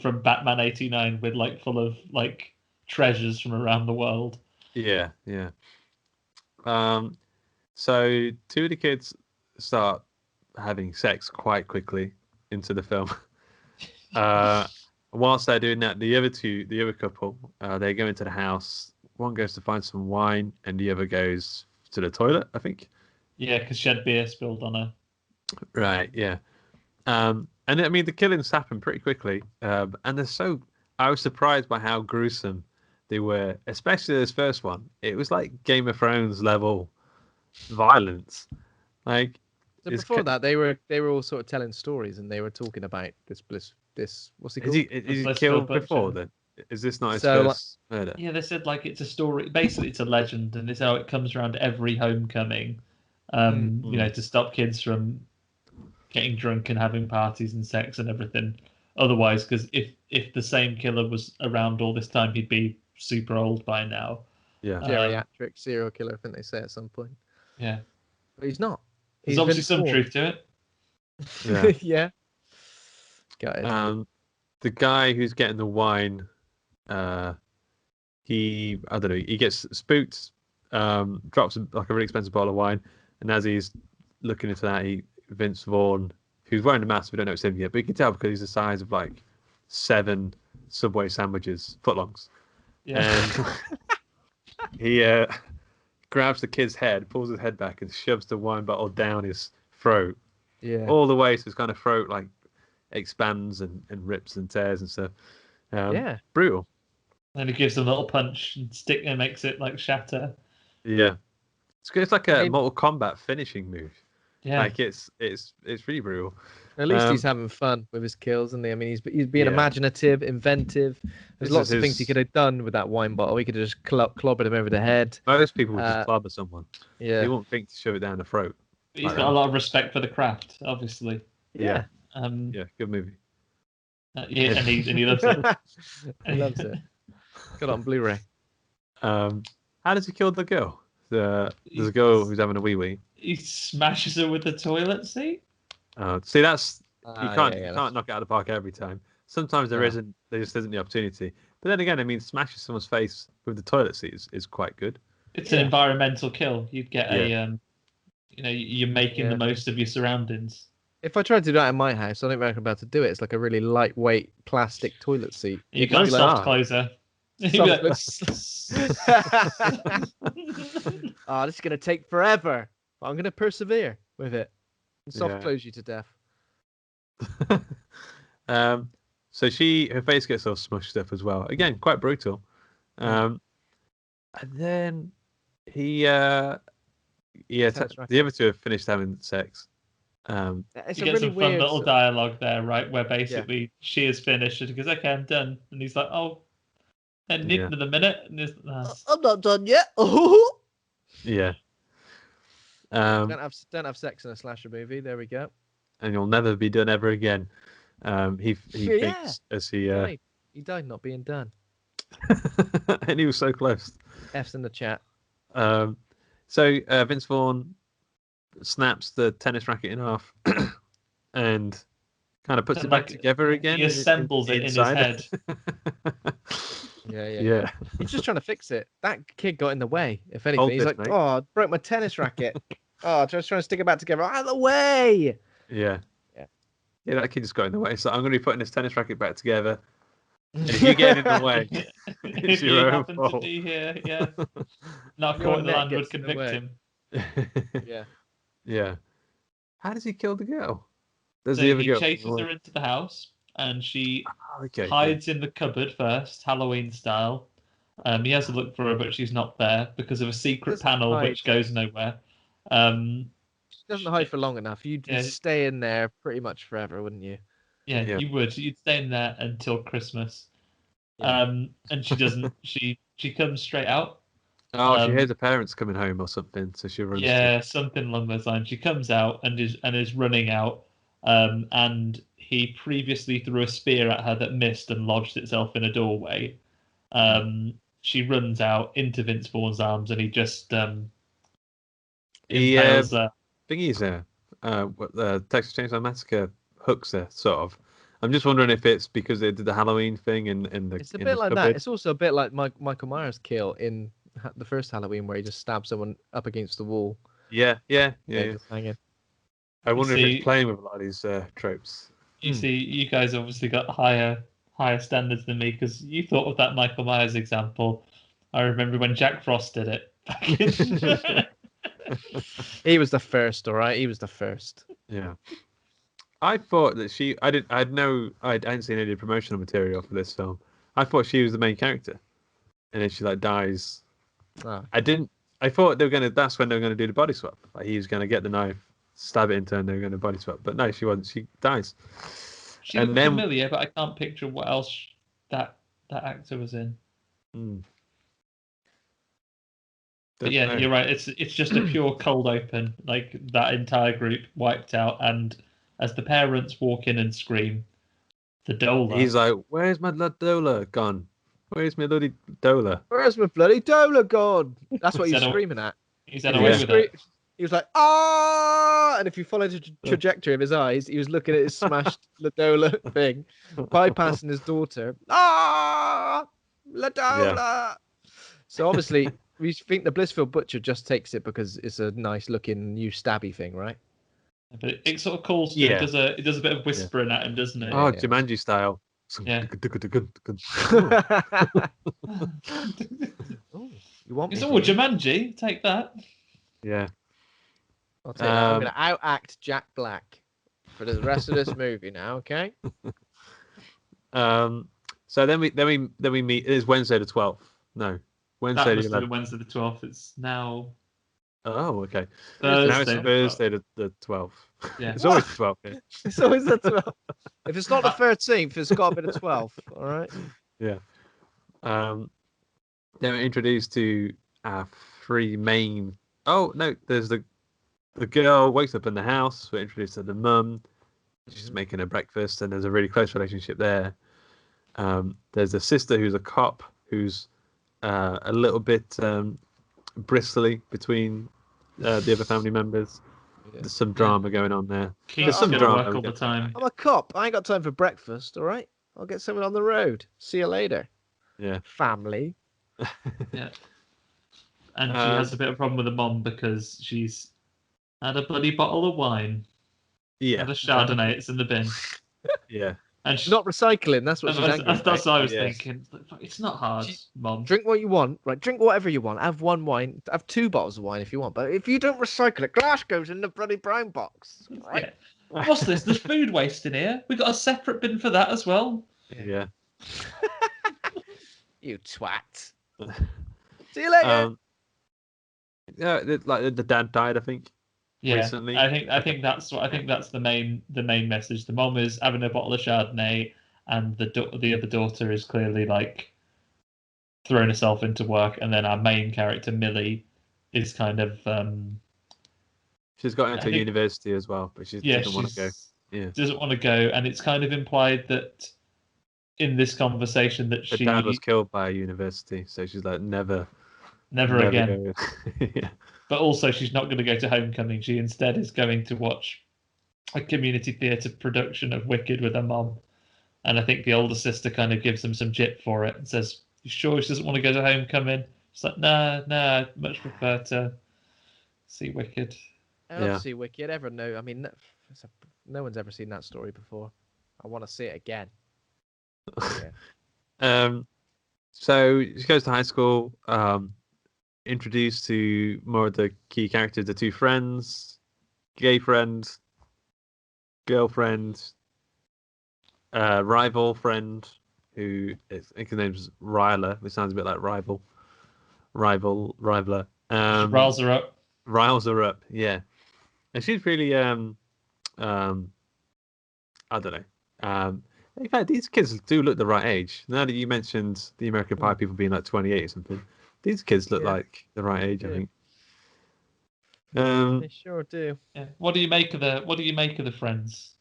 From Batman '89, with full of treasures from around the world. Yeah. So 2 of the kids start having sex quite quickly into the film. Whilst they're doing that, the other couple, they go into the house. One goes to find some wine, and the other goes to the toilet, I think. Yeah, because she had beer spilled on her. Right, yeah. And I mean, the killings happen pretty quickly. And I was surprised by how gruesome they were, especially this first one. It was like Game of Thrones level violence. So before that, they were all sort of telling stories, and they were talking about this what's he called? Is he killed before then? Is this not his first murder? Yeah, they said it's a story. Basically, it's a legend, and it's how it comes around every homecoming. To stop kids from getting drunk and having parties and sex and everything. Otherwise, because if the same killer was around all this time, he'd be super old by now. Yeah, geriatric serial killer, I think they say at some point. Yeah, but he's not. There's obviously some truth to it. Yeah. Yeah. Got it. The guy who's getting the wine, he gets spooked, drops a really expensive bottle of wine, and as he's looking into that, Vince Vaughn, who's wearing a mask, we don't know it's him yet, but you can tell because he's the size of 7 Subway sandwiches, footlongs. Yeah. And he grabs the kid's head, pulls his head back, and shoves the wine bottle down his throat. Yeah. All the way, so his kind of throat expands and rips and tears and stuff. Brutal. And he gives him a little punch and makes it shatter. Yeah. It's like a Mortal Kombat finishing move. Yeah. It's really brutal. At least he's having fun with his kills, isn't he? I mean, he's being imaginative, inventive. There's lots of things he could have done with that wine bottle. He could have just clobbered him over the head. Most people would just clobber someone. Yeah. They won't think to shove it down the throat. But he's got a lot of respect for the craft, obviously. Yeah. Good movie. And he loves it. He loves it. Got it on Blu-ray. How does he kill the girl? There's a girl who's having a wee. He smashes her with the toilet seat. See, that's you can't knock it out of the park every time. Sometimes there just isn't the opportunity. But then again, I mean, smashing someone's face with the toilet seat is quite good. It's an environmental kill. You'd get you're making the most of your surroundings. If I tried to do that in my house, I don't reckon I'm about to do it. It's like a really lightweight plastic toilet seat. You got a soft closer. Oh, this is gonna take forever, but I'm gonna persevere with it and soft close you to death. So her face gets all smushed up as well. Again, quite brutal. And then the other two have finished having sex. It's you a get really some weird fun little dialogue there, right? Where basically she is finished and she goes, "Okay, I'm done," and he's like, "Oh, and in a minute," and I'm not done yet. Yeah. Don't have sex in a slasher movie. There we go. And you'll never be done ever again. He thinks as he died not being done. And he was so close. F's in the chat. So Vince Vaughn snaps the tennis racket in half and kind of puts it back together again. He assembles it in his head. Yeah. He's just trying to fix it. That kid got in the way. If anything, he's like, "Oh, I broke my tennis racket. Oh, just trying to stick it back together. Out of the way." Yeah. That kid just got in the way. So I'm going to be putting this tennis racket back together. And if you get in the way, it's your own fault. To be here, not court in the land would convict him. Yeah. How does he kill the girl? He chases her into the house, and she hides in the cupboard first, Halloween style. He has to look for her, but she's not there because of a secret panel which goes nowhere. She doesn't hide for long enough. You'd stay in there pretty much forever, wouldn't you? Yeah, you would. You'd stay in there until Christmas. And she doesn't. She comes straight out. Oh, she hears her parents coming home or something, so she runs. Yeah, something along those lines. She comes out and is running out. And he previously threw a spear at her that missed and lodged itself in a doorway. She runs out into Vince Vaughn's arms, and he just impales her. Thingy's there. The Texas Chainsaw Massacre hooks her, sort of. I'm just wondering if it's because they did the Halloween thing in the. It's a bit like that. It's also a bit like Michael Myers' kill in the first Halloween, where he just stabs someone up against the wall. Yeah. Just hanging. I wonder if it's playing with a lot of these tropes. You see, you guys obviously got higher standards than me because you thought of that Michael Myers example. I remember when Jack Frost did it. He was the first, all right. He was the first. Yeah. I thought that I hadn't seen any promotional material for this film. I thought she was the main character, and then she dies. Oh. I thought that's when they were gonna do the body swap. Like he was gonna get the knife, stab it into her, and they were gonna body swap. But no, she wasn't. She dies. She looked familiar, but I can't picture what else that actor was in. But yeah, you're right. It's just a pure cold open. Like that entire group wiped out, and as the parents walk in and scream, the Dola. He's like, "Where's my Dola gone? Where's my bloody Dola? Where's my bloody Dola gone?" That's what he was screaming at. He said away with it. He was like, "Ah!" And if you follow the trajectory of his eyes, he was looking at his smashed Ladola thing, bypassing his daughter. Ah, Ladola. Yeah. So obviously, we think the Blissfield Butcher just takes it because it's a nice looking new stabby thing, right? But it sort of calls to him. It does a bit of whispering at him, doesn't it? Oh, Jumanji style. Yeah. You want me? Jumanji, take that. Yeah. I'll take that. I'm going to outact Jack Black for the rest of this movie now. Okay. So then we meet. It is Wednesday the 12th. No, Wednesday the 11th. Wednesday the 12th. It's now. Oh, okay. Thursday. Now it's Thursday the 12th. Yeah. It's always the 12th. Yeah. It's always the 12th. If it's not the 13th, it's got to be the 12th. All right. Yeah. Then we're introduced to our three main. Oh no, there's the girl wakes up in the house. We're introduced to the mum. She's making her breakfast, and there's a really close relationship there. There's a sister who's a cop who's a little bit bristly between the other family members. Yeah. There's some drama going on there. There's some drama all the time. I'm a cop. I ain't got time for breakfast. All right, I'll get someone on the road. See you later. Yeah. Family. Yeah. And she has a bit of a problem with the mom because she's had a bloody bottle of wine. Yeah. And a Chardonnay. It's in the bin. Yeah. And She's not recycling. That's what she's angry that's about. what I was thinking. It's not hard, Mom. Drink what you want, right? Drink whatever you want. Have one wine. Have 2 bottles of wine if you want. But if you don't recycle it, glass goes in the bloody brown box. Right? Yeah. What's this? There's food waste in here. We got a separate bin for that as well. Yeah. You twat. See you later. Yeah, the dad died, I think. Yeah, recently. I think that's the main message. The mom is having a bottle of Chardonnay, and the other daughter is clearly like throwing herself into work, and then our main character Millie is kind of she's got into university as well, but she doesn't want to go. Yeah, doesn't want to go, and it's kind of implied that in this conversation that her dad was killed by a university, so she's like never again. Yeah. But also, she's not going to go to Homecoming. She instead is going to watch a community theatre production of Wicked with her mom. And I think the older sister kind of gives them some jip for it and says, "You sure she doesn't want to go to Homecoming?" She's like, "Nah, I'd much prefer to see Wicked." I don't see Wicked ever. No, I mean, no one's ever seen that story before. I want to see it again. Yeah. So she goes to high school. Introduced to more of the key characters, the 2 friends, gay friend, girlfriend, rival friend, who I think his name's Ryler, which sounds a bit like rivaler. Riles her up. Riles her up, yeah. And she's really I don't know. In fact, these kids do look the right age. Now that you mentioned the American Pie people being like 28 or something, these kids look like the right age, I think. They sure do. Yeah. What do you make of the friends?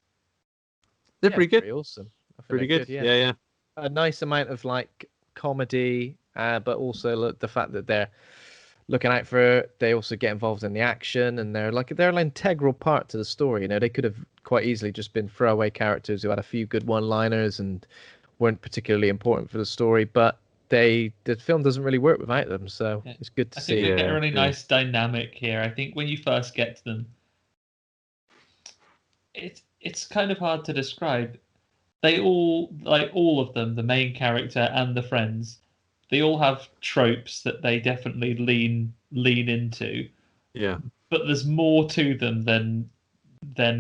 They're pretty good. Pretty awesome. Pretty good. Yeah. A nice amount of like comedy, but also the fact that they're looking out for her. They also get involved in the action, and they're an integral part to the story. You know, they could have quite easily just been throwaway characters who had a few good one-liners and weren't particularly important for the story, but the film doesn't really work without them, so it's good to see. I think they get a really nice dynamic here. I think when you first get to them, it's kind of hard to describe. They all, like all of them, the main character and the friends, they all have tropes that they definitely lean into. Yeah. But there's more to them than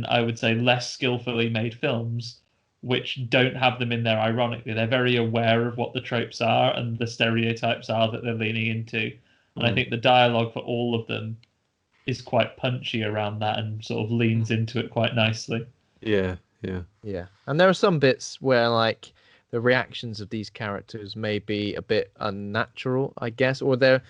I would say less skillfully made films, which don't have them in there ironically. They're very aware of what the tropes are and the stereotypes are that they're leaning into. And I think the dialogue for all of them is quite punchy around that and sort of leans into it quite nicely. Yeah. And there are some bits where like the reactions of these characters may be a bit unnatural, I guess, or they're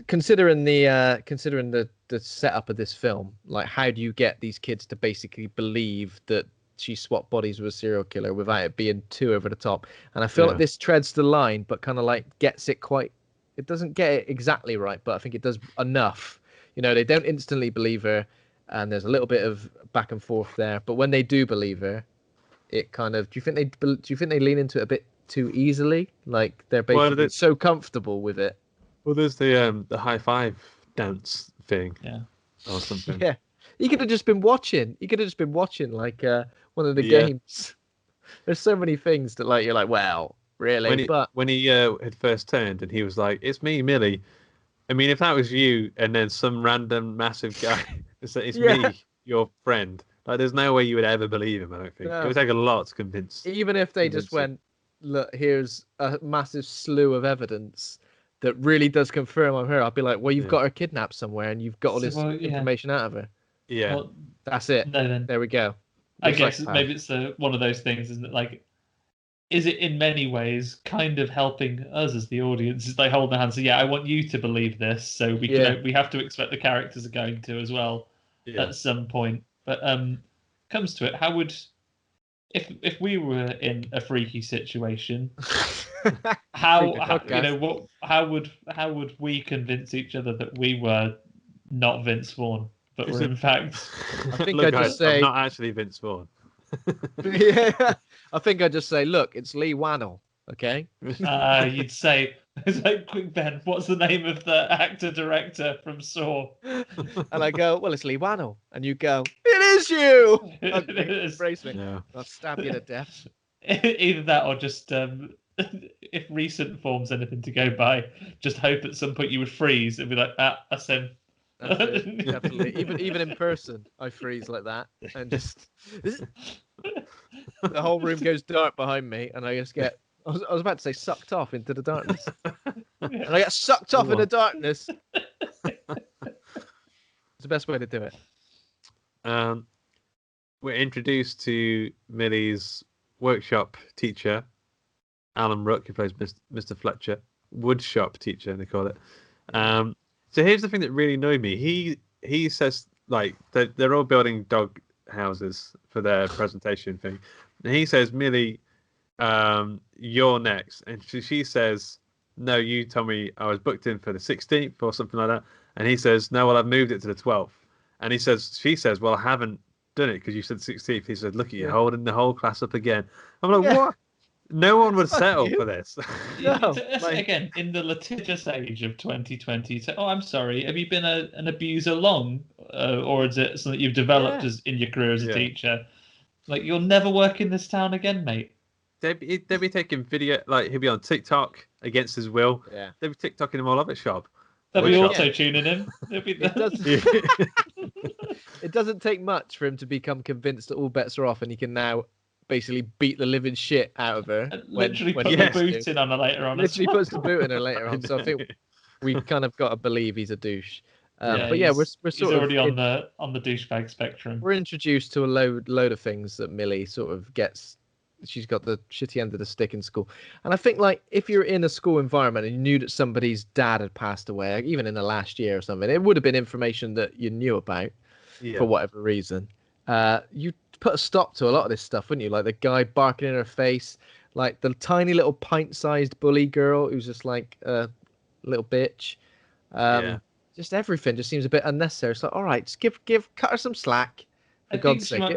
considering the setup of this film. Like, how do you get these kids to basically believe that she swapped bodies with a serial killer without it being too over the top? And I feel like this treads the line, but kind of like gets it quite. It doesn't get it exactly right, but I think it does enough. You know, they don't instantly believe her, and there's a little bit of back and forth there. But when they do believe her, it kind of. Do you think they lean into it a bit too easily? Like they're basically so comfortable with it. Well, there's the high five dance thing. Yeah. Or something. Yeah. You could have just been watching. Like one of the games. There's so many things that like you're like, well, really? When he had first turned and he was like, "It's me, Millie." I mean, if that was you, and then some random massive guy, it's me, your friend. Like, there's no way you would ever believe him. I don't think it would take a lot to convince. Even if they just went, "Look, here's a massive slew of evidence that really does confirm I'm her," I'll be like, "Well, you've got her kidnapped somewhere, and you've got all this information out of her." Yeah, well, that's it. No, then there we go. I guess maybe it's one of those things, isn't it? Like, is it in many ways kind of helping us as the audience? Is they hold their hands, so I want you to believe this, so we have to expect the characters are going to as well at some point. But comes to it, how would if we were in a freaky situation, how would we convince each other that we were not Vince Vaughn, but were in fact? I think I just say I'm not actually Vince Vaughn. Yeah, I think I just say, look, it's Lee Wannell, okay? You'd say, it's like, quick Ben, what's the name of the actor-director from Saw? And I go, well, it's Lee Wannell. And you go, it is you! Embrace me. No. I'll stab you to death. either that or just if recent form's anything to go by, just hope at some point you would freeze and be like, that's him. That's it, definitely. Even in person, I freeze like that, and just the whole room goes dark behind me, and I just get. I was about to say sucked off into the darkness, and I get sucked off in the darkness. It's the best way to do it. We're introduced to Millie's workshop teacher, Alan Ruck, who plays Mr. Fletcher, woodshop teacher, they call it. So here's the thing that really annoyed me. He says like they're all building dog houses for their presentation thing, and he says, Millie, you're next, and she says, no, you told me I was booked in for the 16th or something like that, and he says, no, well, I've moved it to the 12th, and she says, well, I haven't done it because you said 16th. He said, look at you holding the whole class up again. I'm like, what? No one would settle for this. No, again, in the litigious age of 2020, you say, oh, I'm sorry, have you been an abuser long? Or is it something you've developed in your career as a teacher? Like, you'll never work in this town again, mate. They'd be taking video, like, he'll be on TikTok against his will. Yeah. They'd be TikToking him all over shop. They'll be auto-tuning him. It doesn't take much for him to become convinced that all bets are off and he can now basically beat the living shit out of her. Literally put the boot in on her later on. Literally puts the boot in her later on. So I think we've kind of got to believe he's a douche. But yeah, we're sort he's already on the douchebag spectrum. We're introduced to a load of things that Millie sort of gets. She's got the shitty end of the stick in school. And I think, like, if you're in a school environment and you knew that somebody's dad had passed away, even in the last year or something, it would have been information that you knew about for whatever reason. You put a stop to a lot of this stuff, wouldn't you? Like the guy barking in her face, like the tiny little pint-sized bully girl who's just like a little bitch. Just everything just seems a bit unnecessary. It's like, all right, just cut her some slack. I think she might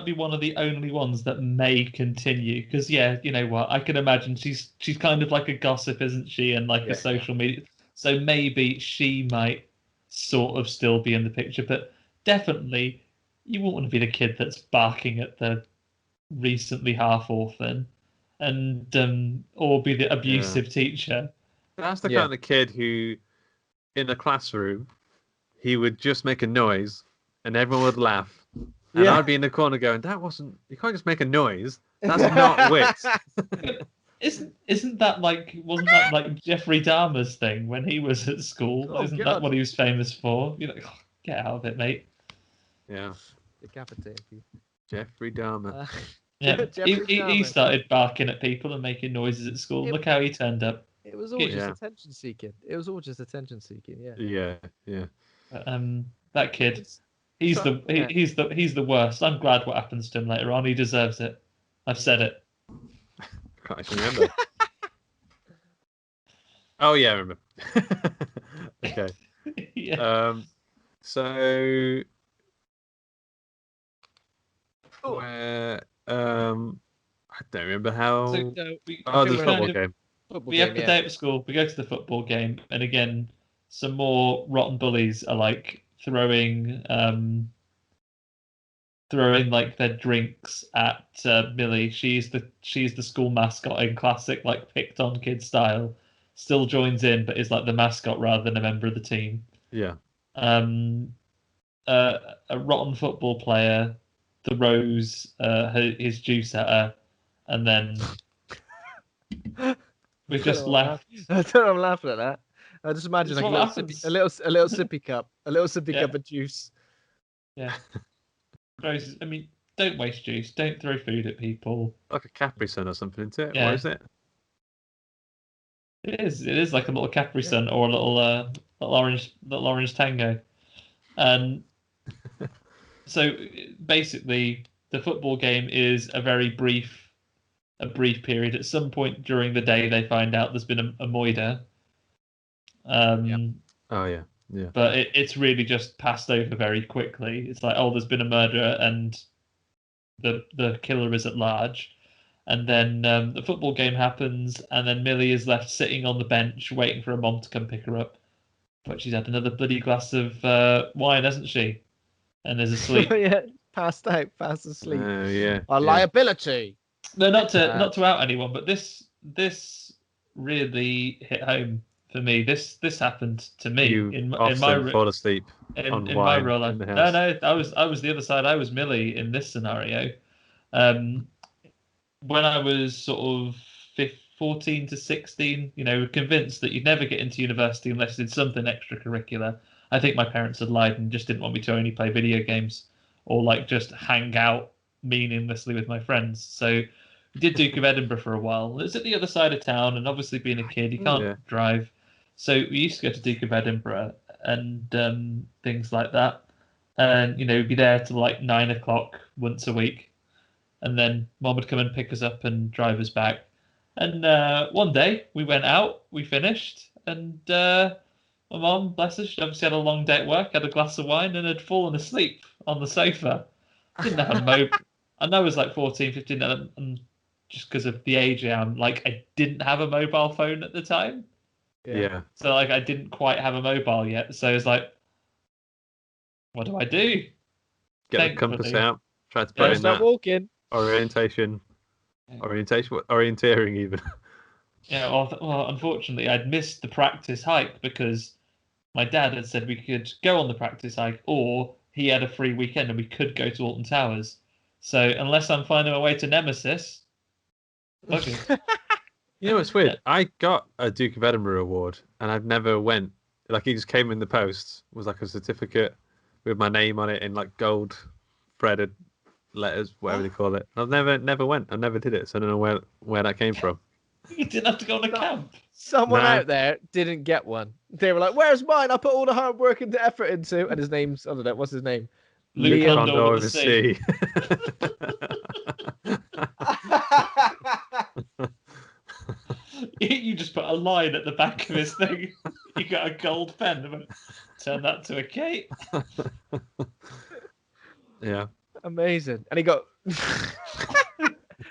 be one of the only ones that may continue because you know what, I can imagine she's kind of like a gossip, isn't she, and like a social media, so maybe she might sort of still be in the picture, but definitely you won't want to be the kid that's barking at the recently half orphan and or be the abusive teacher. That's the kind of kid who in a classroom he would just make a noise and everyone would laugh. And I'd be in the corner going, you can't just make a noise. That's not wit. Wasn't that like Jeffrey Dahmer's thing when he was at school? Isn't that what he was famous for? You're like, get out of it, mate. Yeah. Decapitate you. Jeffrey Dahmer. He started barking at people and making noises at school. Look how he turned up. It was all just attention seeking. Yeah. That kid. He's the worst. I'm glad what happens to him later on. He deserves it. I've said it. Can't actually remember. Oh yeah, I remember. Okay. So where I don't remember how. The football game. We have the day at school. We go to the football game, and again, some more rotten bullies are like throwing like their drinks at Millie. She's the school mascot in classic like picked on kid style. Still joins in, but is like the mascot rather than a member of the team. Yeah. A rotten football player throws his juice at her, and then we've just left. I don't know, I'm laughing at that. I just imagine like a little sippy cup of juice. Yeah. I mean, don't waste juice. Don't throw food at people. Like a Capri Sun or something, isn't it? Yeah. What is it? It is like a little Capri Sun or a little orange tango. And so basically the football game is a very brief period. At some point during the day they find out there's been a moider. Oh yeah. Yeah. But it's really just passed over very quickly. It's like, oh, there's been a murder and the killer is at large. And then the football game happens, and then Millie is left sitting on the bench waiting for her mom to come pick her up. But she's had another bloody glass of wine, hasn't she? And is asleep. Yeah, passed asleep. Yeah. A liability. No, not to out anyone, but this really hit home for me. This happened to me in my fall asleep in my real life. No, I was the other side. I was Millie in this scenario. When I was sort of 14 to 16, convinced that you'd never get into university unless you did something extracurricular. I think my parents had lied and just didn't want me to only play video games or like just hang out meaninglessly with my friends. So we did Duke of Edinburgh for a while. It was at the other side of town, and obviously being a kid, you can't drive. So we used to go to Duke of Edinburgh and things like that. And, we'd be there till like 9 o'clock once a week. And then Mom would come and pick us up and drive us back. And one day we went out, we finished, and my mom, bless her, she obviously had a long day at work, had a glass of wine, and had fallen asleep on the sofa. Didn't have a mobile. And I was like 14, 15, and just because of the age I am, like I didn't have a mobile phone at the time. Yeah. So like I didn't quite have a mobile yet. So it's like, what do I do? Get the compass out. Try to put in that walking. Orienteering even. Yeah, well, unfortunately, I'd missed the practice hike because my dad had said we could go on the practice hike, or he had a free weekend and we could go to Alton Towers. So unless I'm finding my way to Nemesis, okay. It's weird. I got a Duke of Edinburgh award, and I've never went. Like, it just came in the post. It was like a certificate with my name on it in like gold threaded letters, whatever they call it. I've never went. I never did it, so I don't know where that came from. You didn't have to go on a camp. Someone out there didn't get one. They were like, "Where's mine? I put all the hard work and the effort into." And his name's, I don't know, what's his name? Luke Condor with the C. You just put a line at the back of his thing. You got a gold pen. Turn that to a K. Yeah. Amazing. And he got...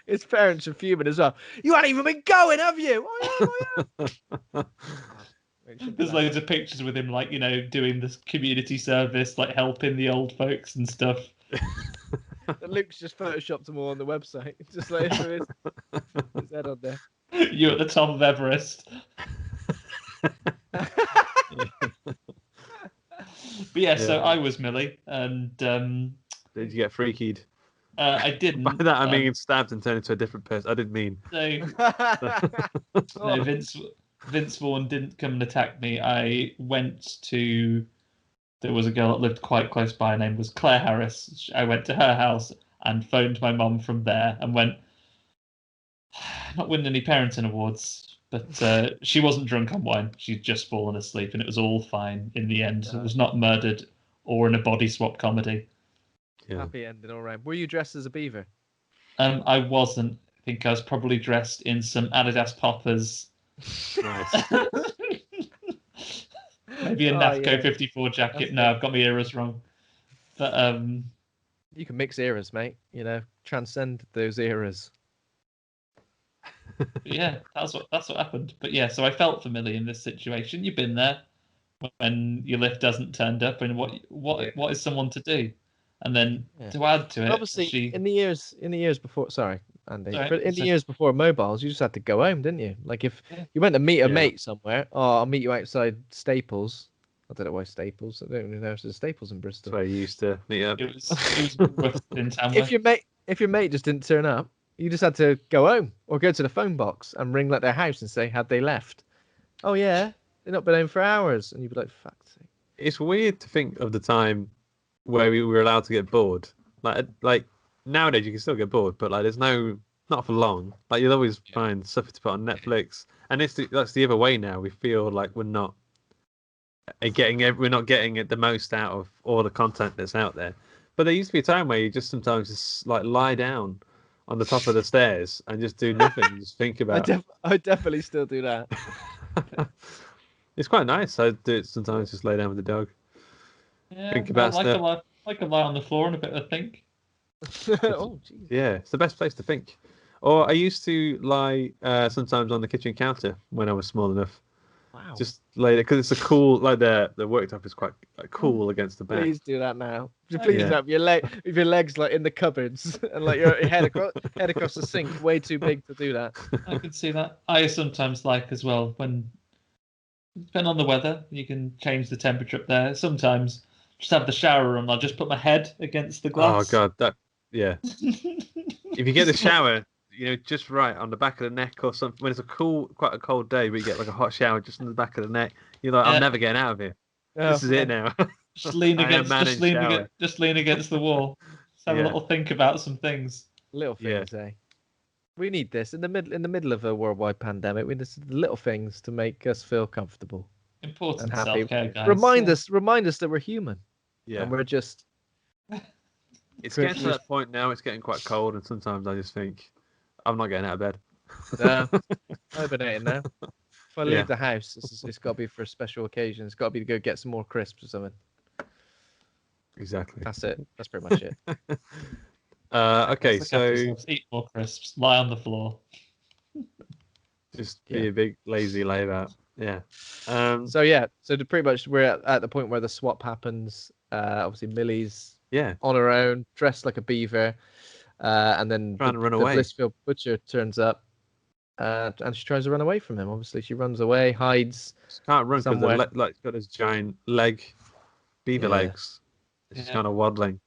His parents are fuming as well. You haven't even been going, have you? Oh, yeah. There's loads of pictures with him, like, doing this community service, like helping the old folks and stuff. Luke's just photoshopped them all on the website. Just like his head on there. You at the top of Everest. But yeah, so I was Millie, and did you get freakied? I didn't. By that I mean stabbed and turned into a different person. I didn't mean. No, Vince Vaughn didn't come and attack me. I went to. There was a girl that lived quite close by. Her name was Claire Harris. I went to her house and phoned my mum from there and went. Not winning any parenting awards, but she wasn't drunk on wine. She'd just fallen asleep, and it was all fine in the end. It was not murdered or in a body swap comedy. Yeah. Happy ending all right. Were you dressed as a beaver? I wasn't. I think I was probably dressed in some Adidas poppers. Nice. Maybe a NAFCO 54 jacket. No, I've got my eras wrong. But you can mix eras, mate. Transcend those eras. Yeah, that's what happened. But yeah, so I felt familiar in this situation. You've been there when your lift hasn't turned up, and what is someone to do? And then to add to it, obviously in the years before. Sorry, Andy. But in the years before mobiles, you just had to go home, didn't you? Like if you went to meet a mate somewhere, I'll meet you outside Staples. I don't know why Staples. I don't even know if there's Staples in Bristol. That's where you used to meet up. It was in town. If your mate just didn't turn up, you just had to go home or go to the phone box and ring their house and say, had they left? Oh, yeah. They've not been home for hours. And you'd be like, fuck's sake. It's weird to think of the time where we were allowed to get bored. Like nowadays, you can still get bored, but there's not for long. Like you'll always find something to put on Netflix. And that's the other way now. We feel like we're not getting the most out of all the content that's out there. But there used to be a time where you just sometimes just lie down on the top of the stairs and just do nothing, just think about I definitely still do that. It's quite nice. I do it sometimes, just lay down with the dog. Yeah, think about stuff. I can lie on the floor and a bit of think. Oh, jeez. Yeah, it's the best place to think. Or I used to lie sometimes on the kitchen counter when I was small enough. Wow. Just lay there, because it's a cool, like the worktop is quite cool against the back. Please do that now. Please Yeah. do that with your legs like in the cupboards and like your head across the sink, way too big to do that. I can see that. I sometimes like as well when, depending on the weather, you can change the temperature up there. Sometimes just have the shower room. I'll just put my head against the glass. Oh god, yeah. If you get the shower, just right on the back of the neck or something. When it's quite a cold day, but you get like a hot shower just on the back of the neck. You're like, I'm never getting out of here. This is it now. Just lean against the wall. Just have a little think about some things. Little things, eh? We need this in the middle of a worldwide pandemic. We need the little things to make us feel comfortable, important and happy. Self-care, guys. Remind us that we're human. Yeah, and we're just. It's getting to that point now. It's getting quite cold, and sometimes I just think, I'm not getting out of bed. No, hibernating now. If I leave the house, it's got to be for a special occasion. It's got to be to go get some more crisps or something. Exactly. That's it. That's pretty much it. Okay, so eat more crisps, lie on the floor. Just be a big lazy layout. Yeah. So pretty much we're at the point where the swap happens. Obviously Millie's on her own, dressed like a beaver, and then trying to run away. The Blissfield Butcher turns up, and she tries to run away from him. Obviously, she runs away, hides. She can't run because she's got this giant beaver legs. She's kind of waddling.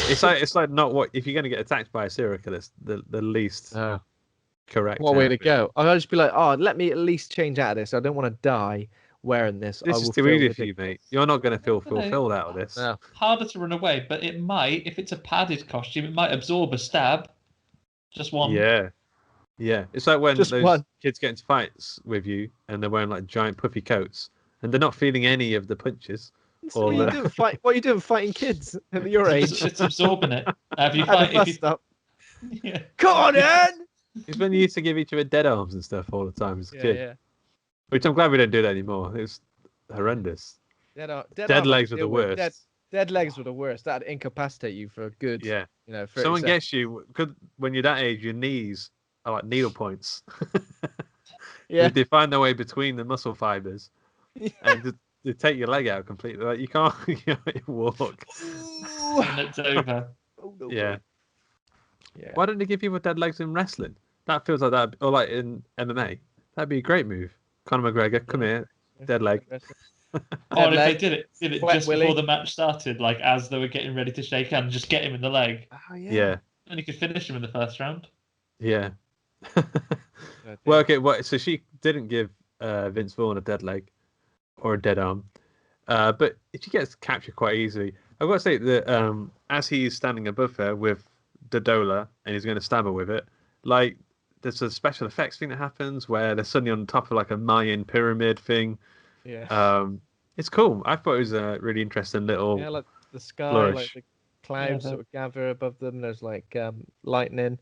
It's like not what if you're going to get attacked by a serial killer. The least correct. What way to go? I'll just be like, let me at least change out of this. I don't want to die wearing this. This is too easy for you, mate. You're not going to feel fulfilled out of this. No. Harder to run away, but it might, if it's a padded costume, it might absorb a stab. Just one. Yeah. It's like when kids get into fights with you and they're wearing like giant puffy coats and they're not feeling any of the punches. So what are you doing fighting kids at your age? It's absorbing it. Have you Come on, Ed! It's when you used to give each other dead arms and stuff all the time as a kid. Yeah. Which I'm glad we don't do that anymore. It was horrendous. Dead legs were the worst. Dead legs were the worst. That'd incapacitate you for a good. Yeah. 30 Someone seconds. gets you. When you're that age, your knees are like needle points. They find their way between the muscle fibers, and they take your leg out completely. Like you can't walk. And it's over. Yeah. Why don't they give people dead legs in wrestling? That feels like that, or like in MMA. That'd be a great move. Conor McGregor, come here, dead leg. Or if they did it just before the match started, like as they were getting ready to shake hands, just get him in the leg. Oh yeah. And you could finish him in the first round. Yeah. Well, okay. So she didn't give Vince Vaughn a dead leg or a dead arm, but she gets captured quite easily. I've got to say that as he's standing above her with the Dola and he's going to stab her with it, like there's a special effects thing that happens where they're suddenly on top of like a Mayan pyramid thing. Yeah. It's cool. I thought it was a really interesting little. Yeah, like the sky, flourish. like the clouds sort of gather above them. There's like lightning,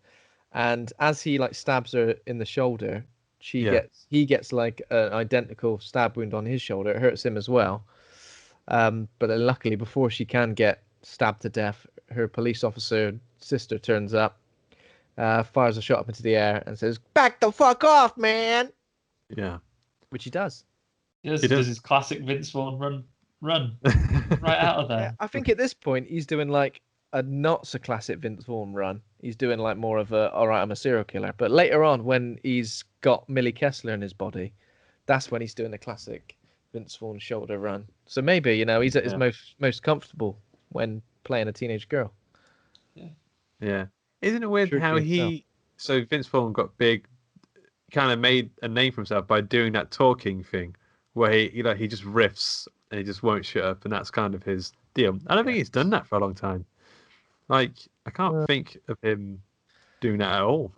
and as he like stabs her in the shoulder, he gets like an identical stab wound on his shoulder. It hurts him as well. But luckily, before she can get stabbed to death, her police officer sister turns up, fires a shot up into the air, and says, "Back the fuck off, man!" Yeah, which he does. He does his classic Vince Vaughn run right out of there. Yeah, I think at this point he's doing like a not so classic Vince Vaughn run. He's doing like more of a all right, I'm a serial killer. But later on, when he's got Millie Kessler in his body, that's when he's doing the classic Vince Vaughn shoulder run. So maybe he's at his most comfortable when playing a teenage girl. Yeah. Isn't it weird how so Vince Vaughn got big, kind of made a name for himself by doing that talking thing, where he just riffs and he just won't shut up, and that's kind of his deal. I don't think he's done that for a long time. Like I can't think of him doing that at all.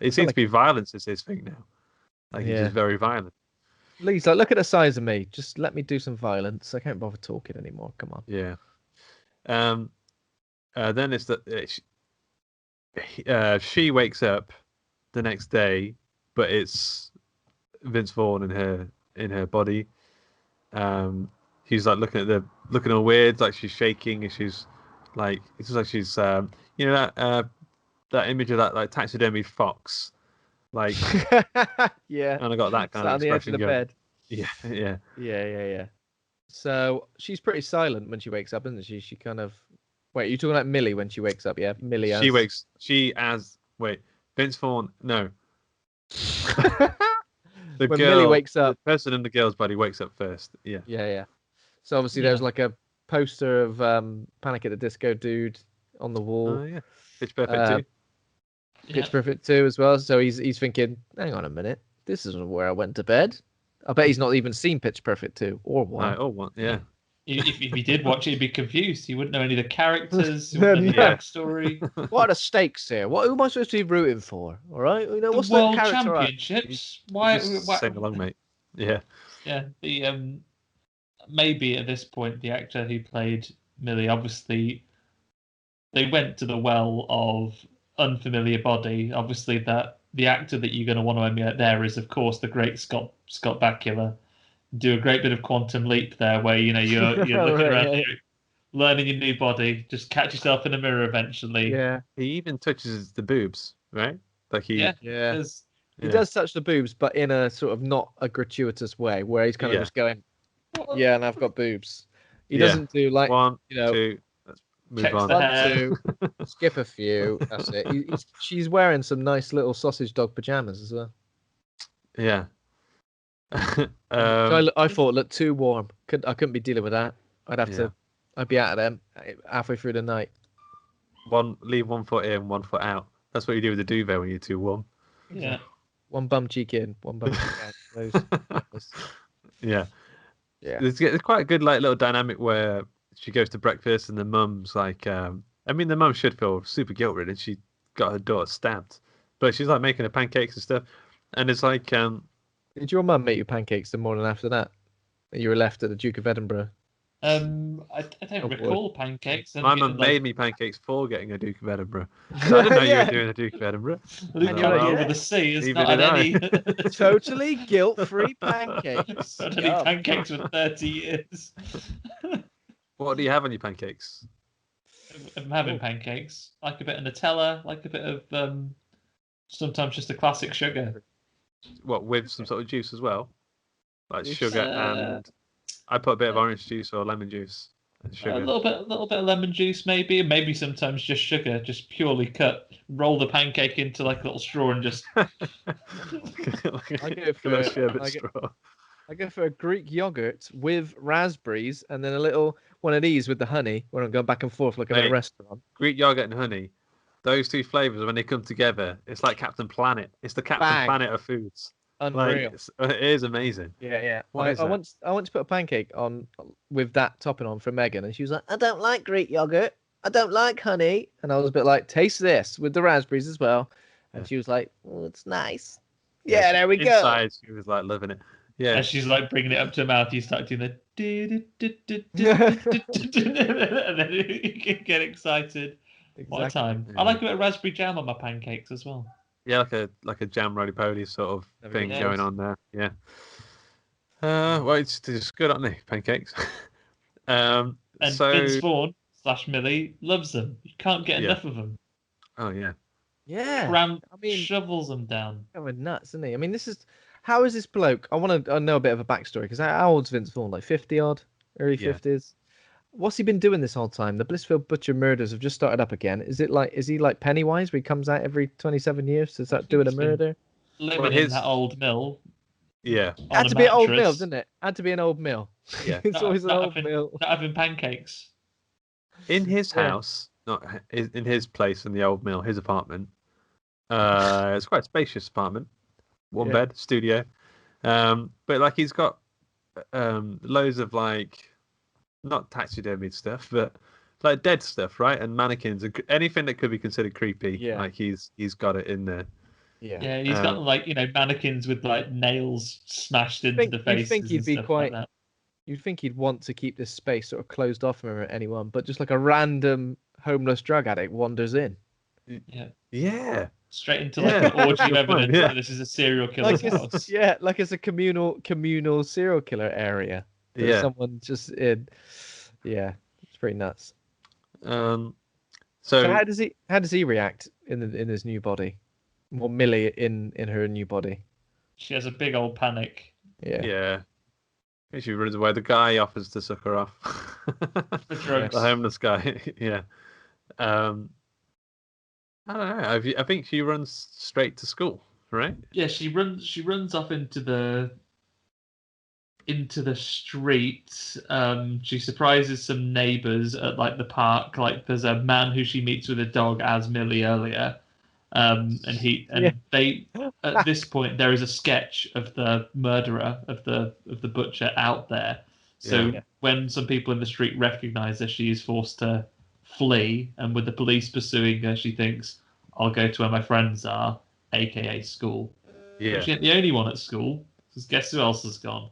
It seems to be violence is his thing now. Like he's just very violent. He's like, look at the size of me. Just let me do some violence. I can't bother talking anymore. Come on. Yeah. Then it's that she wakes up the next day, but it's Vince Vaughn in her body. She's like looking all weird, like she's shaking, and she's like it's just like she's that image of that like taxidermy fox, like yeah. And I got that kind of on the edge expression of the going. bed. Yeah. So she's pretty silent when she wakes up, isn't she? She kind of. Wait, you're talking about Millie when she wakes up, yeah? Millie as. Wait, Vince Vaughn. No, When Millie wakes up, the person in the girl's body wakes up first. Yeah. Yeah. So obviously there's like a poster of Panic at the Disco dude on the wall. Oh yeah. Pitch Perfect 2. Pitch Perfect 2 as well. So he's thinking, hang on a minute, this isn't where I went to bed. I bet he's not even seen Pitch Perfect 2 or 1. Or 1, yeah. If he did watch it, he'd be confused. He wouldn't know any of the characters. He wouldn't know the backstory. What are the stakes here? Who am I supposed to be rooting for? All right, what's the World character Championships? Why? Sing along, mate. Yeah. Yeah. The maybe at this point the actor who played Millie, obviously, they went to the well of unfamiliar body. Obviously, that the actor that you're going to want to emulate there is, of course, the great Scott Bakula. Do a great bit of quantum leap there, where you're looking around, learning your new body. Just catch yourself in a mirror eventually. Yeah, he even touches the boobs, right? Like he he does touch the boobs, but in a sort of not a gratuitous way, where he's kind of just going, yeah, and I've got boobs. He doesn't do like 1, 2. Let's move on. 1, 2, skip a few. That's it. She's wearing some nice little sausage dog pajamas as well. Yeah. I thought looked too warm. I couldn't be dealing with that. I'd be out of them halfway through the night. Leave 1 foot in, 1 foot out. That's what you do with the duvet when you're too warm. Yeah. One bum cheek in, one bum cheek out. Yeah. It's quite a good little dynamic where she goes to breakfast and the mum's like, the mum should feel super guilt-ridden. She got her daughter stabbed, but she's like making her pancakes and stuff, and it's like, did your mum make you pancakes the morning after that? You were left at the Duke of Edinburgh. I don't recall pancakes. My mum made me pancakes for getting a Duke of Edinburgh. So I didn't know you were doing a Duke of Edinburgh. Over the sea is not had any. Totally guilt-free pancakes. Not any pancakes for 30 years. What do you have on your pancakes? I'm having pancakes. Like a bit of Nutella, like a bit of sometimes just a classic sugar. What, with some sort of juice as well? Like sugar and... I put a bit of orange juice or lemon juice and sugar. A little bit of lemon juice, maybe, and maybe sometimes just sugar, just purely cut. Roll the pancake into like a little straw and just. I go for a Greek yogurt with raspberries, and then a little one of these with the honey. When I'm going back and forth like at a restaurant. Greek yogurt and honey, those two flavors when they come together, it's like Captain Planet. It's the Captain Planet of foods. Unreal. It is amazing. Yeah. I once put a pancake on with that topping on for Megan, and she was like, "I don't like Greek yogurt. I don't like honey." And I was a bit like, "Taste this with the raspberries as well." And she was like, "Oh, it's nice." Yeah, there we go. Inside, she was like loving it. Yeah. And she's like bringing it up to her mouth. You start doing the and then you can get excited. Exactly. What a time! I like a bit of raspberry jam on my pancakes as well. Yeah, like a jam roly-poly sort of thing going on there. Yeah. Well, it's just good, aren't they? Pancakes. And Vince Vaughn / Millie loves them. You can't get enough of them. Oh yeah. Yeah. Shovels them down. Going nuts, isn't he? I mean, how is this bloke? I want to know a bit of a backstory because how old's Vince Vaughn? Like 50 odd, early 50s. What's he been doing this whole time? The Blissfield Butcher murders have just started up again. Is he like Pennywise, where he comes out every 27 years to start doing a murder? Living in that old mill. Yeah. Had to be an old mill, didn't it? Had to be an old mill. Yeah. It's always an old mill. Not having pancakes. In his house, not in his place in the old mill, his apartment. It's quite a spacious apartment. One bed, studio. But like he's got loads of like not taxidermied stuff, but like dead stuff, right? And mannequins, anything that could be considered creepy. Yeah. Like he's got it in there. Yeah, he's got like mannequins with like nails smashed into the faces. You'd think he'd be quite. Like that. You'd think he'd want to keep this space sort of closed off from anyone, but just like a random homeless drug addict wanders in. Yeah. Straight into like an orgy of evidence that this is a serial killer's house. Yeah, like it's a communal serial killer area. Someone just in. Yeah, it's pretty nuts. So how does he react in his new body? Well, Millie in her new body. She has a big old panic. Yeah. She runs away. The guy offers to suck her off. For drugs. The homeless guy. Yeah. I don't know. I think she runs straight to school, right? Yeah, she runs off into the street. She surprises some neighbors at like the park. Like there's a man who she meets with a dog as Millie earlier. They at this point there is a sketch of the murderer of the butcher out there. So when some people in the street recognize her, she is forced to flee, and with the police pursuing her, she thinks, I'll go to where my friends are, aka school. Yeah. But she ain't the only one at school, because guess who else has gone?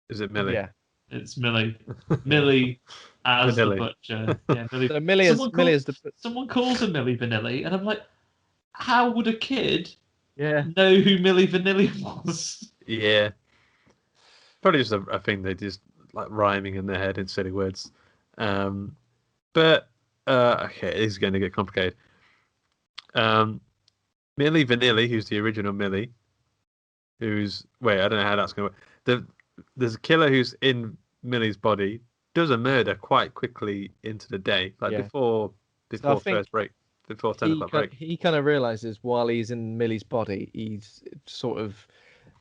Is it Millie? Yeah. It's Millie. Millie as the Vanilli. butcher. Yeah, Millie. So Millie is the. Someone calls her Millie Vanilli, and I'm like, how would a kid Yeah. know who Millie Vanilli was? Yeah. Probably just a thing they just like rhyming in their head in silly words. But okay, it is going to get complicated. Millie Vanilli, who's the original Millie, I don't know how that's going to work. There's a killer who's in Millie's body, does a murder quite quickly into the day, like before first break, before 10 o'clock break. He kind of realizes while he's in Millie's body, he's sort of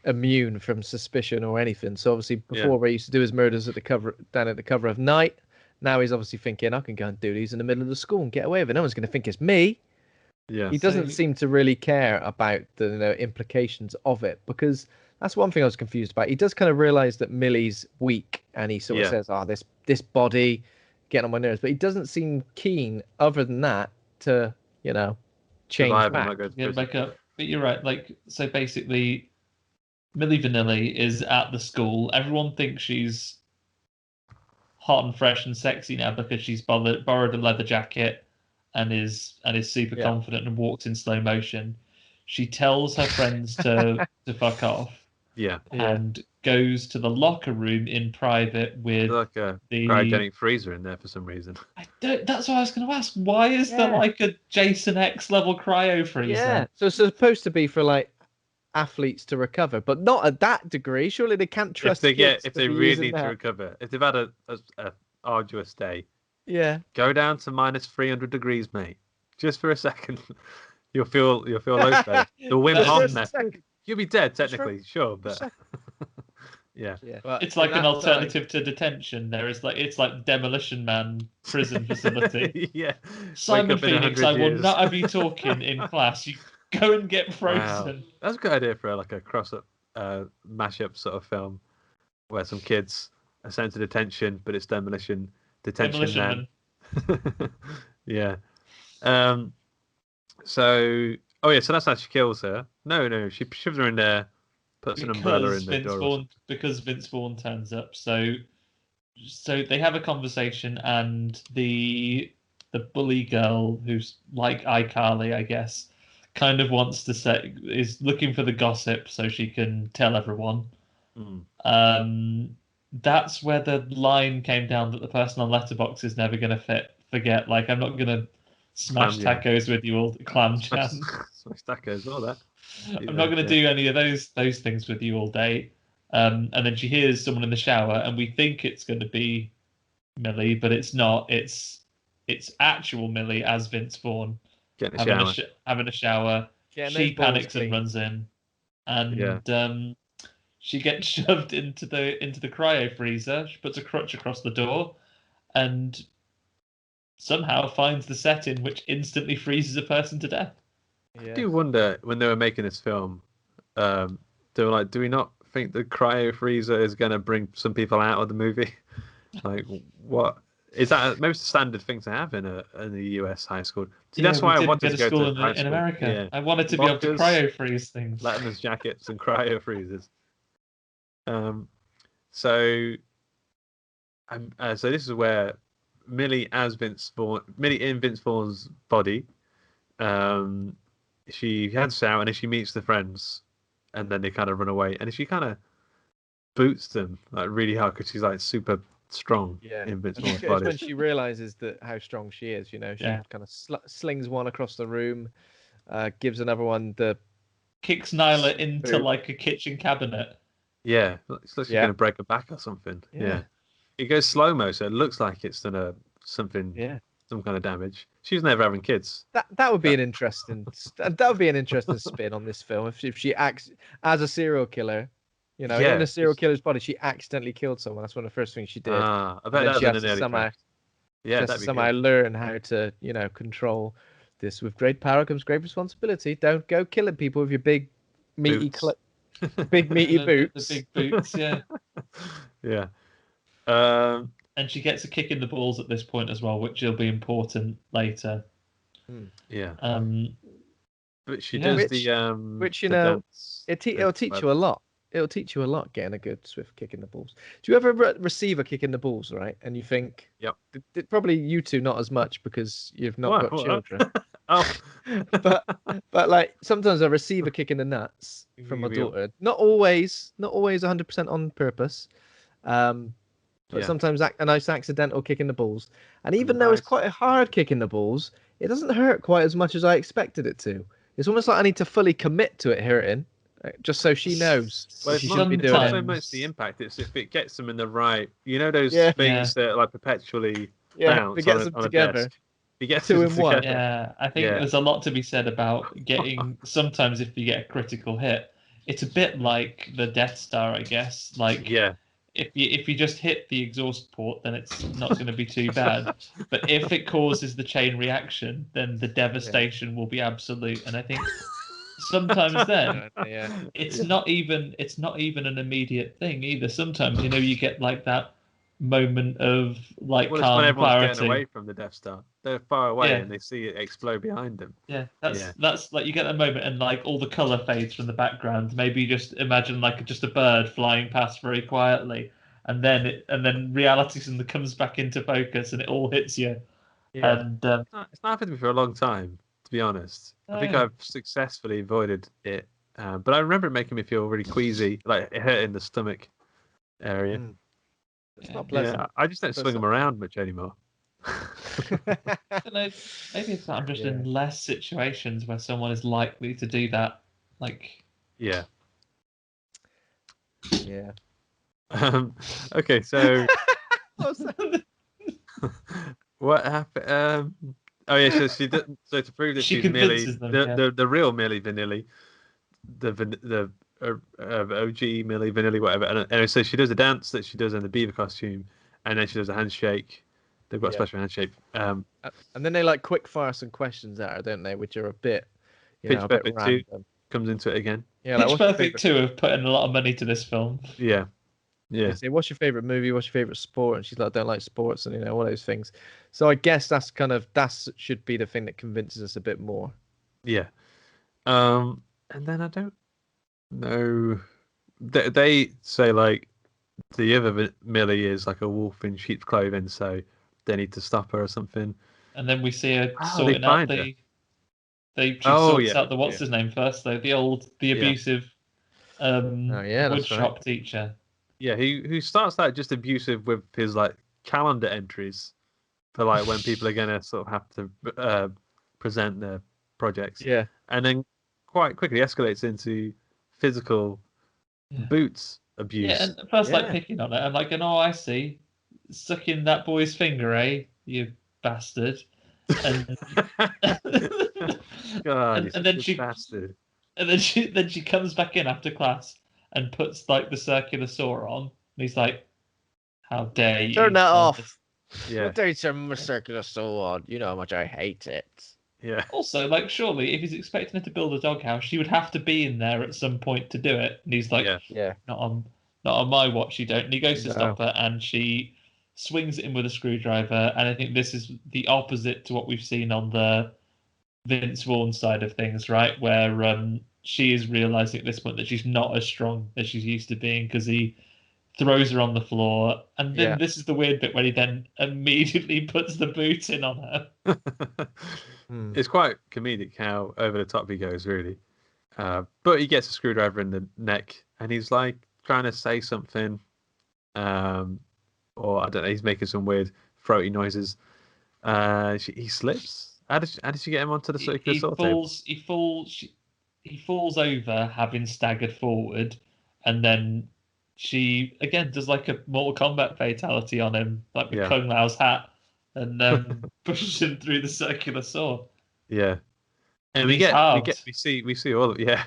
immune from suspicion or anything. So obviously before where he used to do his murders down at the cover of night, now he's obviously thinking, I can go and do these in the middle of the school and get away with it. No one's going to think it's me. Yeah. He doesn't seem to really care about the implications of it, because that's one thing I was confused about. He does kind of realize that Millie's weak, and he sort of says, this body getting on my nerves, but he doesn't seem keen other than that to, change back. But you're right. Like, so basically Millie Vanilli is at the school. Everyone thinks she's hot and fresh and sexy now because she's borrowed a leather jacket and is super confident and walks in slow motion. She tells her friends to fuck off. Yeah. And goes to the locker room in private with like a cryogenic freezer in there for some reason. That's what I was going to ask. Why is there like a Jason X level cryo freezer? Yeah. So it's supposed to be for like athletes to recover, but not at that degree. Surely they can't trust. If they really need to recover, if they've had a arduous day, go down to -300 degrees, mate, just for a second. You'll feel loads better. The Wim Hof method. You'll be dead technically, sure, but yeah. Well, it's like an alternative to detention. It's like Demolition Man prison facility. Yeah. Simon Phoenix, I will not have you talking in class. You go and get frozen. Wow. That's a good idea for like a cross-up, mash-up sort of film, where some kids are sent to detention, but it's Demolition Man. Yeah. So that's how she kills her. No, she shoves her in there, puts an umbrella in the door. Because Vince Vaughn turns up. So they have a conversation, and the bully girl, who's like iCarly, I guess, kind of is looking for the gossip so she can tell everyone. That's where the line came down that the person on Letterboxd is never going to forget. Like, I'm not going to smash tacos with you all, clam jam. Smash tacos, all that. I'm not going to do any of those things with you all day. And then she hears someone in the shower, and we think it's going to be Millie, but it's not. It's actual Millie as Vince Vaughn having a shower. She panics and runs in, and she gets shoved into the cryo freezer. She puts a crutch across the door, and somehow finds the setting which instantly freezes a person to death. I do wonder, when they were making this film, they were like, do we not think the cryo freezer is going to bring some people out of the movie? Like, what is that? Maybe it's a standard thing to have in a US high school. See, that's why I wanted to go to high school in America. Yeah. I wanted to be able to cryo freeze things. Letterman's jackets and cryo freezers. So this is where Millie in Vince Vaughn's body. She heads out, and then she meets the friends, and then they kind of run away, and she kind of boots them like really hard because she's like super strong in Vince Vaughn's body. When she realizes how strong she is, she kind of slings one across the room, gives another one the kicks Nyla into like a kitchen cabinet, Yeah, it's like she's going to break her back or something. Yeah. It goes slow-mo, so it looks like it's done something, some kind of damage. She's never having kids. That would be an interesting spin on this film if she acts as a serial killer. In a serial killer's body, she accidentally killed someone. That's one of the first things she did. I bet that's in an early draft. Yeah, that'd be somehow learn how to, control this. With great power comes great responsibility. Don't go killing people with your big, meaty, boots. The big boots, yeah. Yeah. And she gets a kick in the balls at this point as well, which will be important later. Yeah. But she does which it'll teach you a lot. It'll teach you a lot getting a good swift kick in the balls. Do you ever receive a kick in the balls, right? And you think, probably you two not as much because you've not got children. but like sometimes I receive a kick in the nuts from my daughter. Not always 100% on purpose. But sometimes a nice accidental kick in the balls. And even though it's quite a hard kick in the balls, it doesn't hurt quite as much as I expected it to. It's almost like I need to fully commit to it hurting. Just so she knows. Well, she shouldn't be doing it. So much the impact. It's if it gets them in the right. Those things that like perpetually bounce. It gets them together. He gets 2 in 1. Yeah, I think there's a lot to be said about getting. Sometimes if you get a critical hit, it's a bit like the Death Star, I guess. Like if you just hit the exhaust port, then it's not going to be too bad. But if it causes the chain reaction, then the devastation will be absolute. And I think. Sometimes then it's not even an immediate thing either. Sometimes you get like that moment of like calm when everyone's clarity. Getting away from the Death Star. They're far away and they see it explode behind them. Yeah, that's like you get that moment and like all the color fades from the background. Maybe you just imagine like just a bird flying past very quietly, and then reality comes back into focus and it all hits you. Yeah. And it's not happened to me for a long time. To be honest, I think I've successfully avoided it, but I remember it making me feel really queasy, like it hurt in the stomach area. It's not pleasant. Yeah, I just don't swing them around much anymore. I don't know, maybe it's that I'm just in less situations where someone is likely to do that. Like, Okay, so what happened? Oh yeah, so she did. So to prove that she's Millie, the real Millie Vanilli, the OG Millie Vanilli, whatever. And so she does a dance that she does in the beaver costume, and then she does a handshake. They've got a special handshake. And then they like quick fire some questions at her, don't they? Which are a bit, Pitch Perfect 2 comes into it again. Yeah, like, Pitch Perfect 2 have put in a lot of money to this film. Yeah. They say, what's your favorite movie? What's your favorite sport? And she's like, I don't like sports, and all those things. So I guess that should be the thing that convinces us a bit more. Yeah. And then I don't know. They say like the other Millie is like a wolf in sheep's clothing, so they need to stop her or something. And then we see her sorting out she sorts out the what's his name first though, the abusive woodshop teacher. Yeah, who starts out just abusive with his like calendar entries for like when people are gonna sort of have to present their projects. Yeah, and then quite quickly escalates into physical boots abuse. Yeah, and first like picking on it and like, I see, sucking that boy's finger, you bastard. And God, and then she bastard. And then she comes back in after class and puts like the circular saw on, and he's like, "How dare you turn that off? Yeah, dare you turn my circular saw on? You know how much I hate it." Yeah. Also, like, surely if he's expecting her to build a doghouse, she would have to be in there at some point to do it. And he's like, not on my watch, you don't. And he goes to stop her, and she swings it in with a screwdriver. And I think this is the opposite to what we've seen on the Vince Vaughn side of things, right? Where she is realizing at this point that she's not as strong as she's used to being because he throws her on the floor. And then this is the weird bit where he then immediately puts the boot in on her. It's quite comedic how over the top he goes, really. But he gets a screwdriver in the neck and he's like trying to say something. Or I don't know, he's making some weird throaty noises. He slips. How did she get him onto the circular saw table? He falls over, having staggered forward, and then she again does like a Mortal Kombat fatality on him, like with Yeah. Kung Lao's hat, and pushes him through the circular saw. Yeah. And He's halved. we see all of it. Yeah,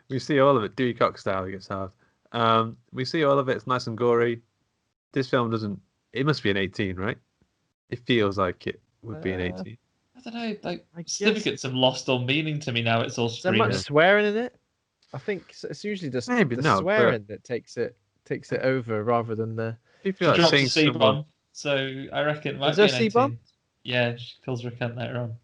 we see all of it. Dewey Cox style, he gets halved. We see all of it. It's nice and gory. This film doesn't. It must be an 18, right? It feels like it would be an 18. I don't know. Like I guess- certificates have lost all meaning to me now. It's all Is there much streaming. swearing in it? I think it's usually just Maybe the not, swearing that takes it over rather than the. You She feel like drops seeing a C someone. bomb, so I reckon it might Is be there an a 18. C-bomb? Yeah, she kills Rick later on.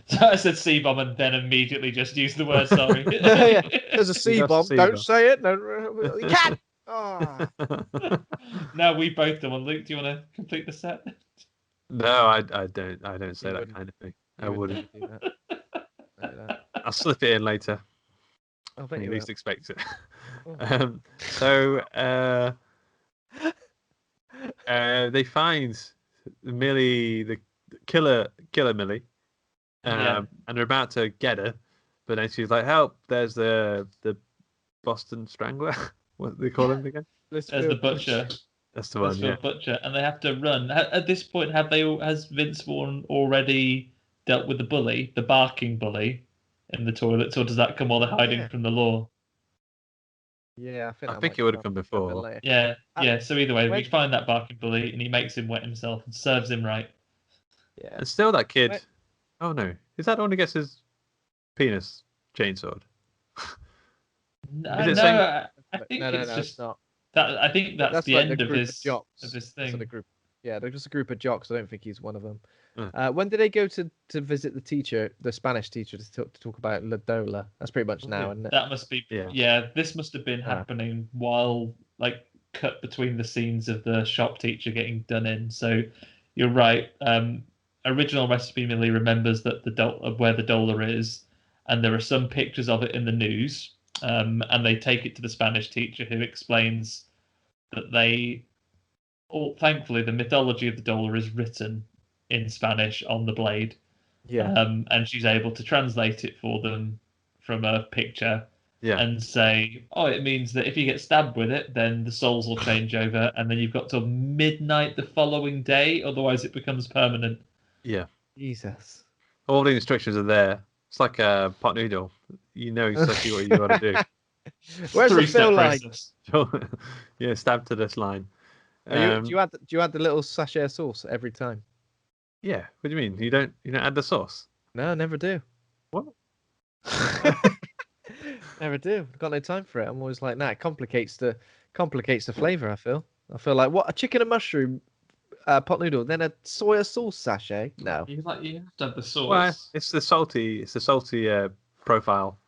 So I said C bomb and then immediately just used the word sorry. Yeah, there's a C That's a bomb. C-bomb. Don't say it. Don't. You can't. Oh. Now we both do one. Luke, do you want to complete the set? No, I don't say You that wouldn't. kind of thing. You I wouldn't. do that. Like that. I'll slip it in later. I bet When you you least will. expect it. Oh. So they find Millie, the killer Millie, Yeah. and they're about to get her, but then she's like, "Help! There's the Boston Strangler." What do they call him again? There's the butcher. That's the one. Yeah. Butcher, and they have to run. At this point, has Vince Vaughn already dealt with the bully, the barking bully, in the toilets, or does that come while they're hiding Yeah. from the law? Yeah, I think it would have come before. Yeah, yeah. So either way, we when- find that barking bully, and he makes him wet himself and serves him right. Yeah. And still, that kid. When- Oh no, is that the one who gets his penis chainsawed? No, Is it no, saying- I think no, it's it's just not. that. I think that's the like end the of group his jocks. of his So thing. the group. Yeah, they're just a group of jocks. I don't think he's one of them. Mm. When did they go to visit the teacher, the Spanish teacher, to talk about La Dola? That's pretty much now, isn't it? That must be. Yeah. Yeah, this must have been happening while cut between the scenes of the shop teacher getting done in. So you're right. Original recipe Millie remembers that of where the dollar is, and there are some pictures of it in the news. And they take it to the Spanish teacher, who explains that thankfully, the mythology of the dollar is written in Spanish on the blade. Yeah. And she's able to translate it for them from a picture. Yeah. And say, oh, it means that if you get stabbed with it, then the souls will change over, and then you've got till midnight the following day, otherwise it becomes permanent. Yeah. Jesus. All the instructions are there. It's like a pot noodle. You know exactly what you got to Where's the Three-step fill line? process. do. Yeah, stab to this line. Do you add the little sachet of sauce every time? Yeah. What do you mean? You don't add the sauce? No, never do. What? Never do. Got no time for it. I'm always like, nah, it complicates the flavor. I feel like what, a chicken and mushroom pot noodle, then a soy sauce sachet. No. You have to have the sauce. Well, it's the salty profile.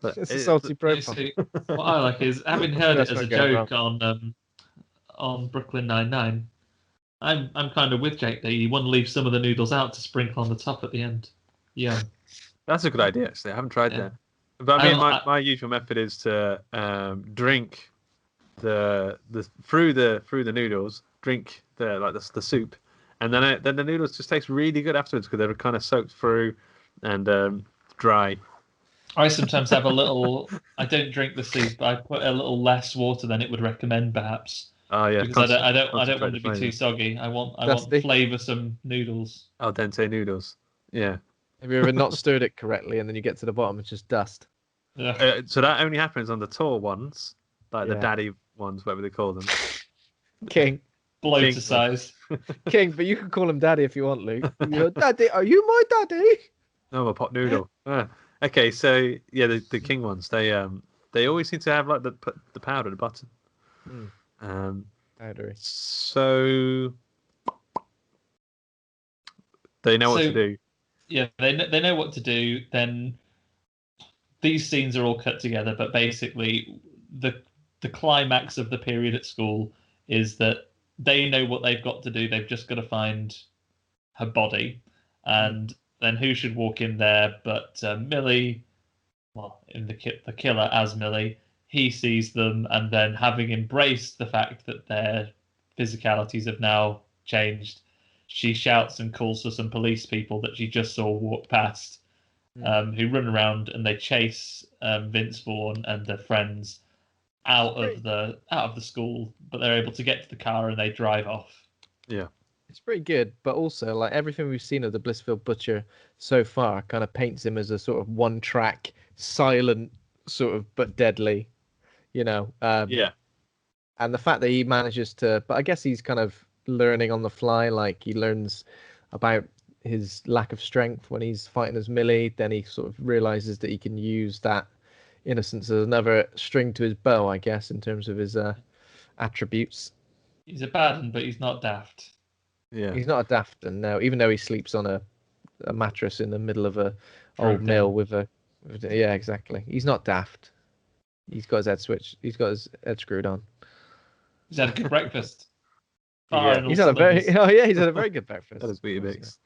But It's a salty profile. See, what I like is, having heard it That's as a not going joke on Brooklyn Nine-Nine, I'm kind of with Jake there. You want to leave some of the noodles out to sprinkle on the top at the end. Yeah. That's a good idea, actually. I haven't tried Yeah. that. But I mean, I- my usual method is to drink the through the noodles, drink the soup, and then the noodles just taste really good afterwards because they're kind of soaked through and dry. I sometimes have a little. I don't drink the soup. I put a little less water than it would recommend, perhaps, Oh yeah, because I don't want them to be concentrate too soggy. I want Dusty. flavoursome noodles. al dente noodles. Yeah. Have you ever not stirred it correctly and then you get to the bottom, it's just dust? Yeah. So that only happens on the tall ones, like the Yeah. daddy ones, whatever they call them. King, Blow King. to size. King, but you can call him daddy if you want, Luke. You're, daddy, are you my daddy? Oh, a pot noodle. Okay, so yeah, the king ones. They always seem to have like the powder at the bottom. Powdery. So they know what to do. Yeah, they know what to do. Then these scenes are all cut together, but basically the climax of the period at school is that they know what they've got to do. They've just got to find her body, and then who should walk in there but Millie? Well, in the killer as Millie, he sees them, and then having embraced the fact that their physicalities have now changed, she shouts and calls for some police people that she just saw walk past, who run around and they chase Vince Vaughn and their friends. out of the school, but they're able to get to the car and they drive off. Yeah. It's pretty good, but also like everything we've seen of the Blissfield Butcher so far kind of paints him as a sort of one-track, silent, sort of but deadly, Yeah. And the fact that he manages to, but I guess he's kind of learning on the fly. Like he learns about his lack of strength when he's fighting as Millie. Then he sort of realizes that he can use that innocence as another string to his bow, I guess, in terms of his attributes. He's a bad one, but he's not daft. Yeah. He's not a daft, and no, even though he sleeps on a mattress in the middle of a old mill with yeah, exactly. He's not daft. He's got his head switched. He's got his head screwed on. He's had a good breakfast. Yeah. He's had a very good breakfast. That is Weetabix.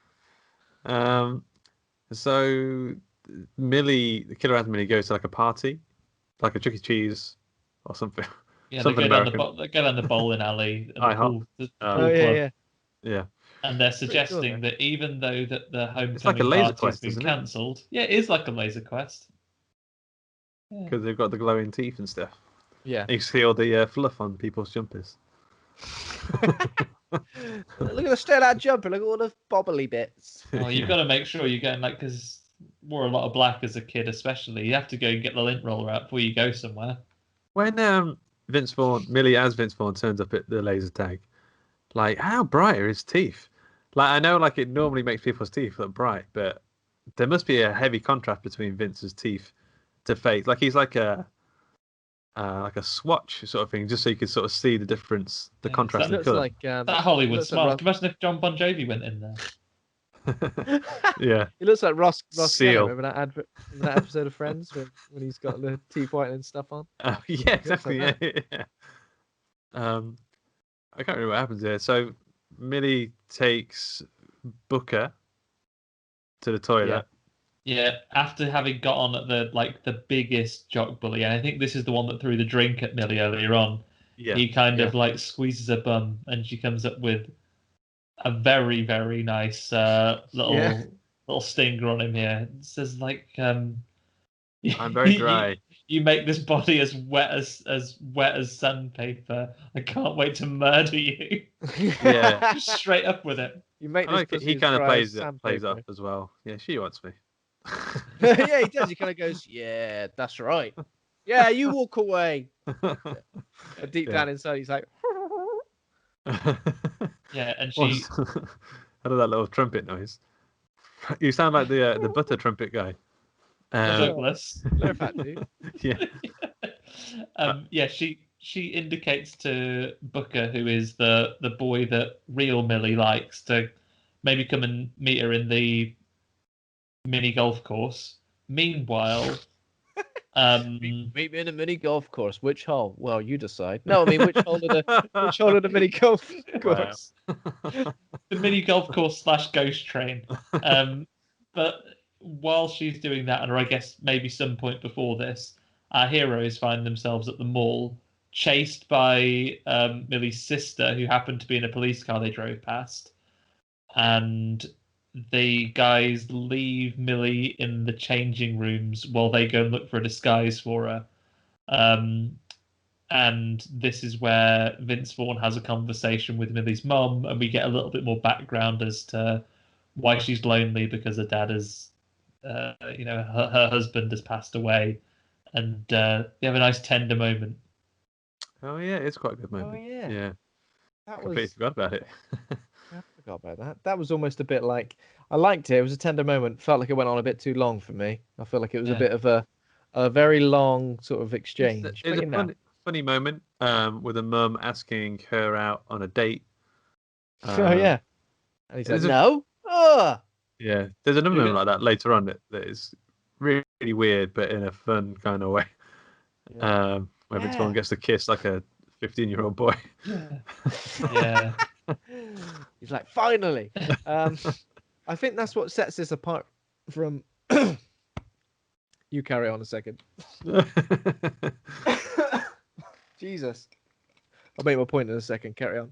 So Millie, the killer Millie, goes to like a party, like a Chuck E. Cheese or something. Yeah, something they go down the bowling alley. And the pool club. Yeah. And they're suggesting that even though that the homecoming it's like a laser party quest, has been isn't it? cancelled, yeah, it is like a laser quest. Because they've got the glowing teeth and stuff. Yeah. You see all the fluff on people's jumpers. Look at the standout jumper. Look at all the bobbly bits. Oh, you've got to make sure you're getting like, because wore a lot of black as a kid, especially. You have to go and get the lint roller out before you go somewhere. When Millie as Vince Vaughn turns up at the laser tag, like how bright are his teeth? Like I know, like it normally makes people's teeth look bright, but there must be a heavy contrast between Vince's teeth to face. Like he's like a swatch sort of thing, just so you can sort of see the difference, the contrast in colour. Like, that Hollywood smile. Can you imagine if John Bon Jovi went in there? Yeah. It looks like Ross Seal. Geller. Remember that episode of Friends when he's got the teeth whitening stuff on? Yeah, exactly. Like yeah. I can't remember what happens here. So Millie takes Booker to the toilet. Yeah, after having got on at the biggest jock bully, and I think this is the one that threw the drink at Millie earlier on. Yeah. He kind of squeezes her bum, and she comes up with a very, very nice little stinger on him here. It says I'm very dry. You make this body as wet as sandpaper. I can't wait to murder you. Yeah. Just straight up with it. You make this he kind of plays up as well. Yeah, she wants me. Yeah, he does. He kind of goes, yeah, that's right. Yeah, you walk away. But deep down inside, he's like, yeah, and she. I love that little trumpet noise. You sound like the butter trumpet guy. Douglas. Yeah. Yeah. She indicates to Booker, who is the boy that real Millie likes, to maybe come and meet her in the mini golf course. Meanwhile, meet me in a mini golf course. Which hole? Well, you decide. No, I mean which hole of the mini golf course? Wow. The mini golf course / ghost train. But while she's doing that, or I guess maybe some point before this, our heroes find themselves at the mall, chased by Millie's sister, who happened to be in a police car they drove past, and the guys leave Millie in the changing rooms while they go and look for a disguise for her. And this is where Vince Vaughn has a conversation with Millie's mum, and we get a little bit more background as to why she's lonely, because her dad has, her husband has passed away, and they have a nice tender moment. Oh yeah, it's quite a good moment. Oh yeah, yeah. Completely forgot about it. I forgot about that. That was almost a bit like, I liked it. It was a tender moment. Felt like it went on a bit too long for me. I feel like it was a bit of a very long sort of exchange. It's a funny moment with a mum asking her out on a date. Oh yeah, and he said no. Yeah, there's another moment like that later on that is really, really weird, but in a fun kind of way. Where Vince Vaughn gets to kiss like a 15-year-old boy. Yeah. He's like, finally. I think that's what sets this apart from. You carry on a second. Jesus. I'll make my point in a second. Carry on.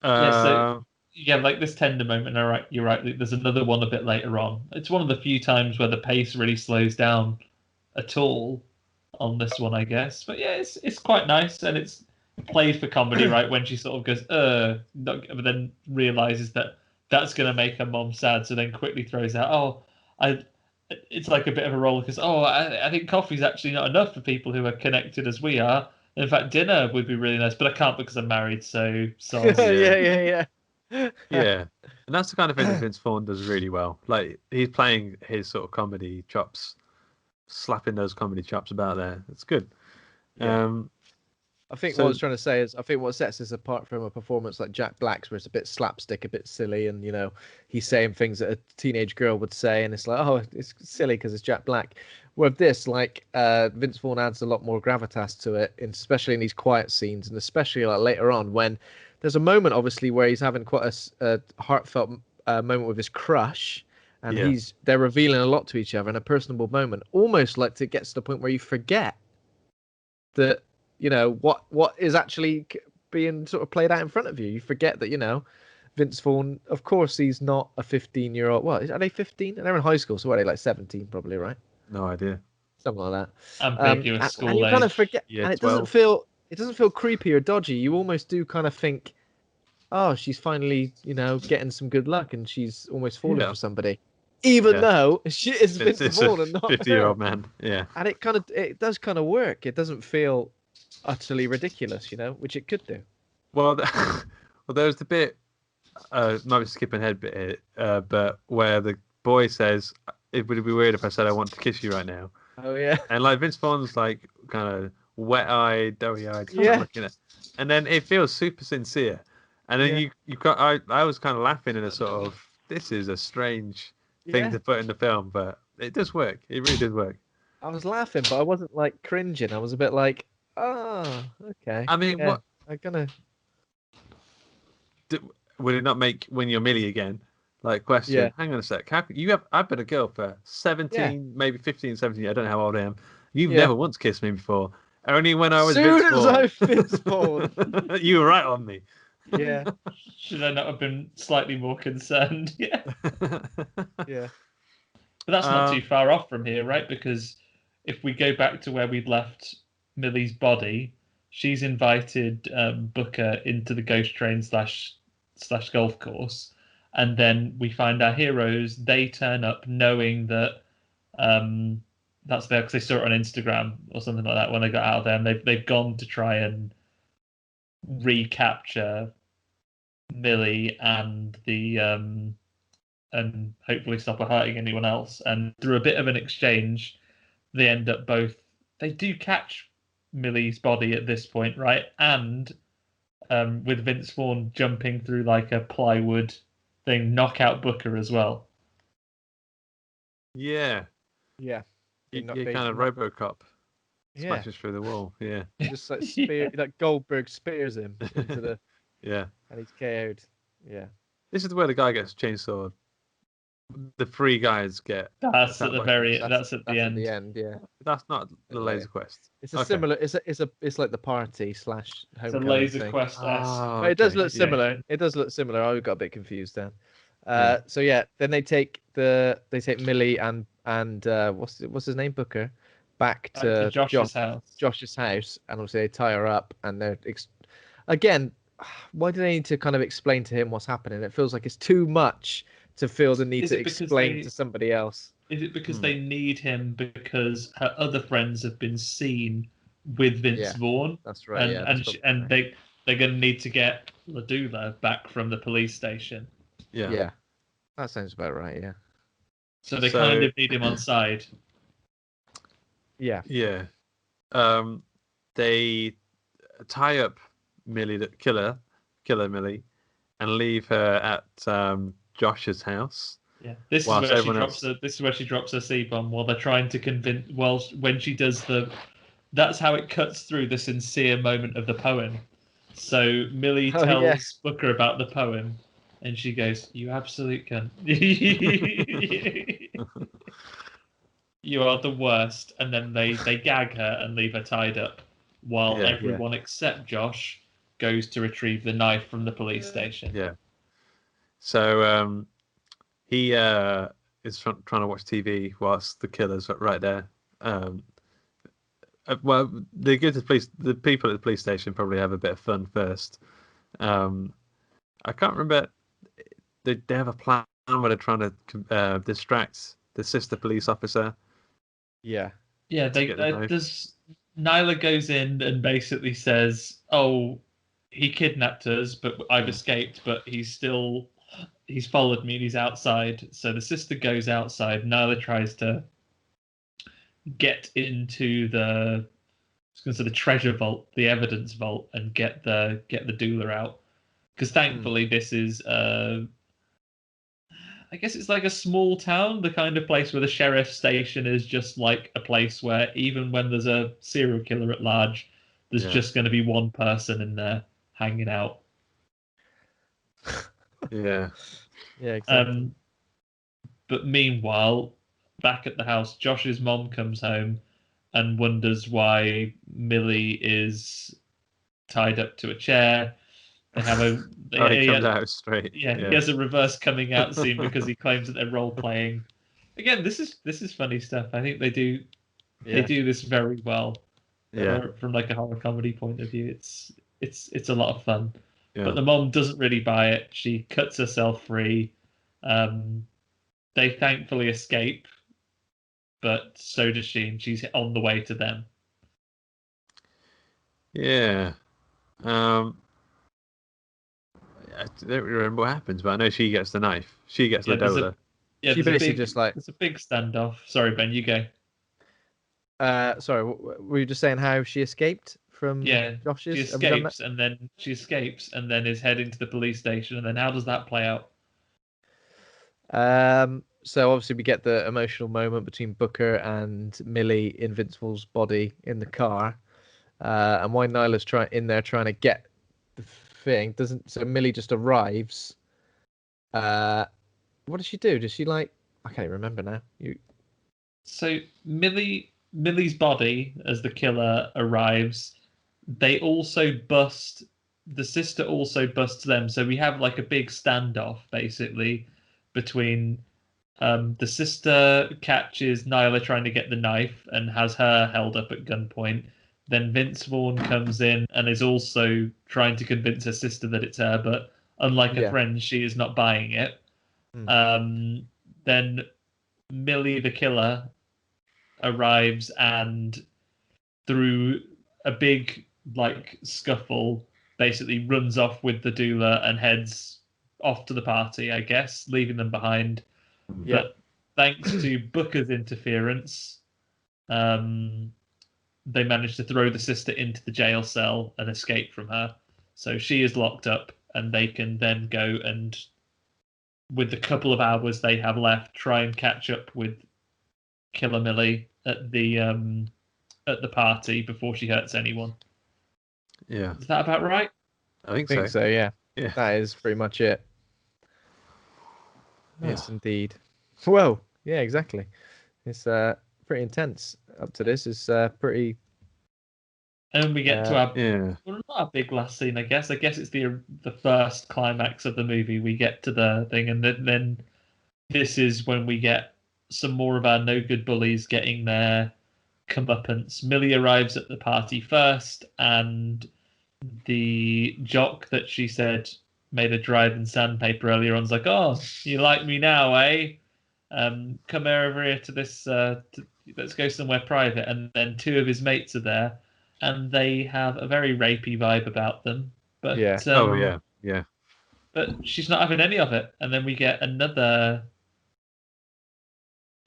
Like this tender moment. All right, you're right. There's another one a bit later on. It's one of the few times where the pace really slows down at all. on this one, I guess. But yeah, it's quite nice, and it's played for comedy, right? When she sort of goes, but then realizes that that's going to make her mom sad, so then quickly throws out, it's like a bit of a roller because I think coffee's actually not enough for people who are connected as we are. In fact, dinner would be really nice, but I can't because I'm married. So yeah. Yeah, and that's the kind of thing that Vince Vaughn does really well. Like he's playing his sort of comedy chops, slapping those comedy chops about there. It's good. Yeah. I think So- what I was trying to say is, I think what sets this apart from a performance like Jack Black's, where it's a bit slapstick, a bit silly, and he's saying things that a teenage girl would say, and it's like, oh, it's silly because it's Jack Black. With this, like Vince Vaughn adds a lot more gravitas to it, especially in these quiet scenes, and especially like later on when there's a moment, obviously, where he's having quite a heartfelt moment with his crush, and they're revealing a lot to each other in a personable moment, almost like it gets to the point where you forget that. What is actually being sort of played out in front of you. You forget that, Vince Vaughn, of course, he's not a 15-year-old. What, are they 15? They're in high school, so what are they, like 17 probably, right? No idea. Something like that. Ambiguous school and you age. kind of forget, Yeah, and it 12. doesn't feel creepy or dodgy. You almost do kind of think, oh, she's finally, getting some good luck, and she's almost falling for somebody. Even though she is Vince Vaughn and not 50-year-old man. Yeah. And it does kind of work. It doesn't feel utterly ridiculous, which it could do. Well, there's the bit, might be skipping ahead a bit here, but where the boy says, "It would be weird if I said I want to kiss you right now." Oh yeah. And like Vince Vaughn's like kind of wet-eyed, doughy-eyed, looking at, and then it feels super sincere. And then I was kind of laughing in a sort of, this is a strange thing to put in the film, but it does work. It really does work. I was laughing, but I wasn't like cringing. I was a bit like, oh, okay. I mean, what? I'm gonna. Would it not make when you're Millie again? Like, question. Yeah. Hang on a sec. I've been a girl for 17, maybe 15, 17. I don't know how old I am. You've never once kissed me before. Only when I was Vince Vaughn. You were right on me. Yeah. Should I not have been slightly more concerned? Yeah. Yeah. But that's not too far off from here, right? Because if we go back to where we'd left Millie's body, she's invited Booker into the ghost train slash golf course, and then we find our heroes. They turn up knowing that that's there because they saw it on Instagram or something like that when they got out of there, and they've gone to try and recapture Millie and the and hopefully stop her hurting anyone else. And through a bit of an exchange, they end up they do catch Millie's body at this point, right? And with Vince Vaughn jumping through like a plywood thing, knock out Booker as well. Yeah. You kind of RoboCop smashes through the wall. Yeah. Just like like Goldberg spears him into the. And he's KO'd. Yeah. This is where the guy gets chainsawed. The three guys get. That's at the That's at the end. Yeah. That's not the Laser Quest. It's a similar. It's like the party / home. It's a Laser Quest. Oh, It does look similar. It does look similar. I got a bit confused then. So then they take Millie and what's his name, Booker, back to Josh's house, and obviously they tie her up, and they're again. Why do they need to kind of explain to him what's happening? It feels like it's too much to feel the need to explain to somebody else. Is it because they need him because her other friends have been seen with Vince Vaughn? That's right. And they're going to need to get Ladula back from the police station. Yeah. That sounds about right. Yeah. So they kind of need him on side. Yeah. Yeah. They tie up Millie, the killer Millie, and leave her at Josh's house. Yeah, this is where she drops her C-bomb while they're trying to convince. Well, when she does that's how it cuts through the sincere moment of the poem. So Millie tells Booker about the poem, and she goes, "You absolute cunt! You are the worst." And then they gag her and leave her tied up, while everyone except Josh goes to retrieve the knife from the police station. Yeah. So he is trying to watch TV whilst the killer's right there. well, they go to the police. The people at the police station probably have a bit of fun first. I can't remember. They have a plan where they're trying to distract the sister police officer. Yeah. Yeah, Nyla goes in and basically says, "Oh, he kidnapped us, but I've escaped. But he's followed me and he's outside." So the sister goes outside. Nyla tries to get into the treasure vault, the evidence vault, and get the doula out. Because thankfully, this is I guess it's like a small town, the kind of place where the sheriff's station is just like a place where even when there's a serial killer at large, there's just going to be one person in there hanging out. Yeah. Yeah, exactly. But meanwhile, back at the house, Josh's mom comes home and wonders why Millie is tied up to a chair. They have he comes out straight. Yeah, he has a reverse coming out scene because he claims that they're role playing. Again, this is funny stuff. I think they do this very well. Yeah. From like a horror comedy point of view, it's a lot of fun. Yeah. But the mom doesn't really buy it. She cuts herself free. They thankfully escape, but so does she, and she's on the way to them. Yeah. I don't remember what happens, but I know she gets the knife. She gets the doula. She basically just like... It's a big standoff. Sorry, Ben, you go. Sorry, were you just saying how she escaped from Josh's? She escapes and then is heading to the police station. And then how does that play out? So obviously we get the emotional moment between Booker and Millie in Vince Vaughn's body in the car. And while Nyla's trying to get the thing, so Millie just arrives. What does she do? Does she I can't even remember now. So Millie's body as the killer arrives. The sister also busts them. So we have like a big standoff basically between the sister catches Nyla trying to get the knife and has her held up at gunpoint. Then Vince Vaughn comes in and is also trying to convince her sister that it's her, but unlike her friend, she is not buying it. Then Millie, the killer, arrives and through a big scuffle, basically runs off with the doula and heads off to the party, I guess, leaving them behind. Yeah. But thanks to Booker's interference, they managed to throw the sister into the jail cell and escape from her. So she is locked up, and they can then go and, with the couple of hours they have left, try and catch up with Killer Millie at the party before she hurts anyone. Yeah. Is that about right? I think so. Yeah. That is pretty much it. Yes, indeed. Well, yeah, exactly. It's pretty intense up to this. It's pretty... And we get to our not a big last scene, I guess. I guess it's the first climax of the movie. We get to the thing, and then this is when we get some more of our no good bullies getting their comeuppance. Millie arrives at the party first, and the jock that she said made her drive in sandpaper earlier on is like, "Oh, you like me now, eh? Come over here to this. Let's go somewhere private." And then two of his mates are there, and they have a very rapey vibe about them. But yeah. But she's not having any of it. And then we get another.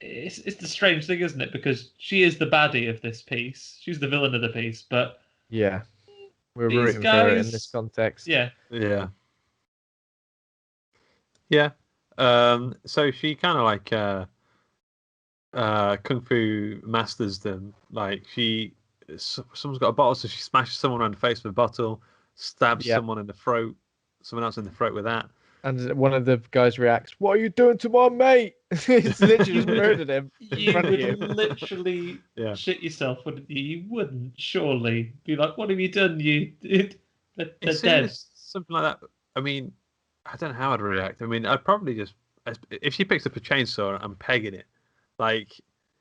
It's the strange thing, isn't it? Because she is the baddie of this piece. She's the villain of the piece, but yeah, we're rooting for her in this context. Yeah. So she kind of kung fu masters them. Someone's got a bottle, so she smashes someone around the face with a bottle, stabs someone in the throat, someone else in the throat with that. And one of the guys reacts, "What are you doing to my mate?" He's literally just murdered him in front of you. Literally shit yourself, wouldn't you? You wouldn't surely be like, "What have you done? They're dead." Something like that. I mean, I don't know how I'd react. I mean, I'd probably just, if she picks up a chainsaw, I'm pegging it.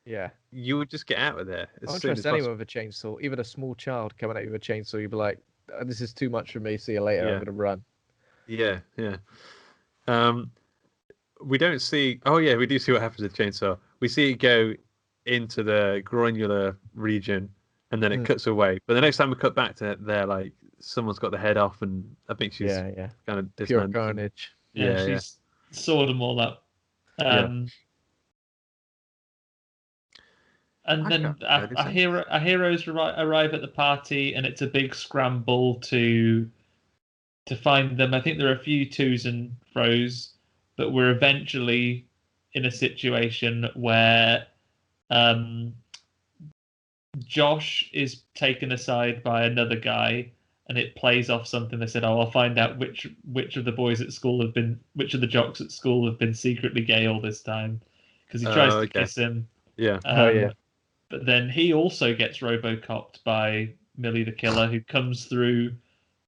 Yeah. you would just get out of there I as don't soon trust as anyone possible. with a chainsaw, even a small child coming at you with a chainsaw. You'd be like, "This is too much for me. See you later. I'm Yeah. gonna run." Yeah, yeah. Um, we don't see. Oh yeah, we do see what happens with chainsaw. We see it go into the granular region, and then it cuts away. But the next time we cut back to it, they're like someone's got the head off, and I think she's Yeah. kind of Pure dismantled. carnage. Yeah, Yeah, she's sawed them all up. Yeah. And I then can't remember this. our heroes arrive at the party, and it's a big scramble to find them. I think there are a few twos and fros, but we're eventually in a situation where Josh is taken aside by another guy, and it plays off something. They said, "Oh, I'll find out which of the boys at school have been, which of the jocks at school have been secretly gay all this time," because he tries to Okay. kiss him. Yeah. But then he also gets robocopped by Millie the Killer, who comes through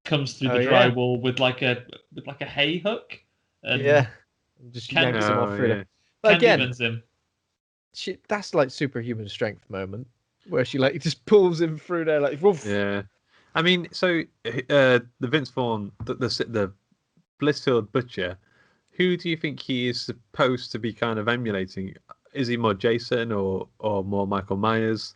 the drywall with like a hay hook, and Just Candy, yanks him off through yeah. there. But again, Candyman's him. that's like superhuman strength moment where she like just pulls him through there like woof. Yeah. I mean, so the Vince Vaughn, the Blissfield Butcher, who do you think he is supposed to be kind of emulating? Is he more Jason or more Michael Myers?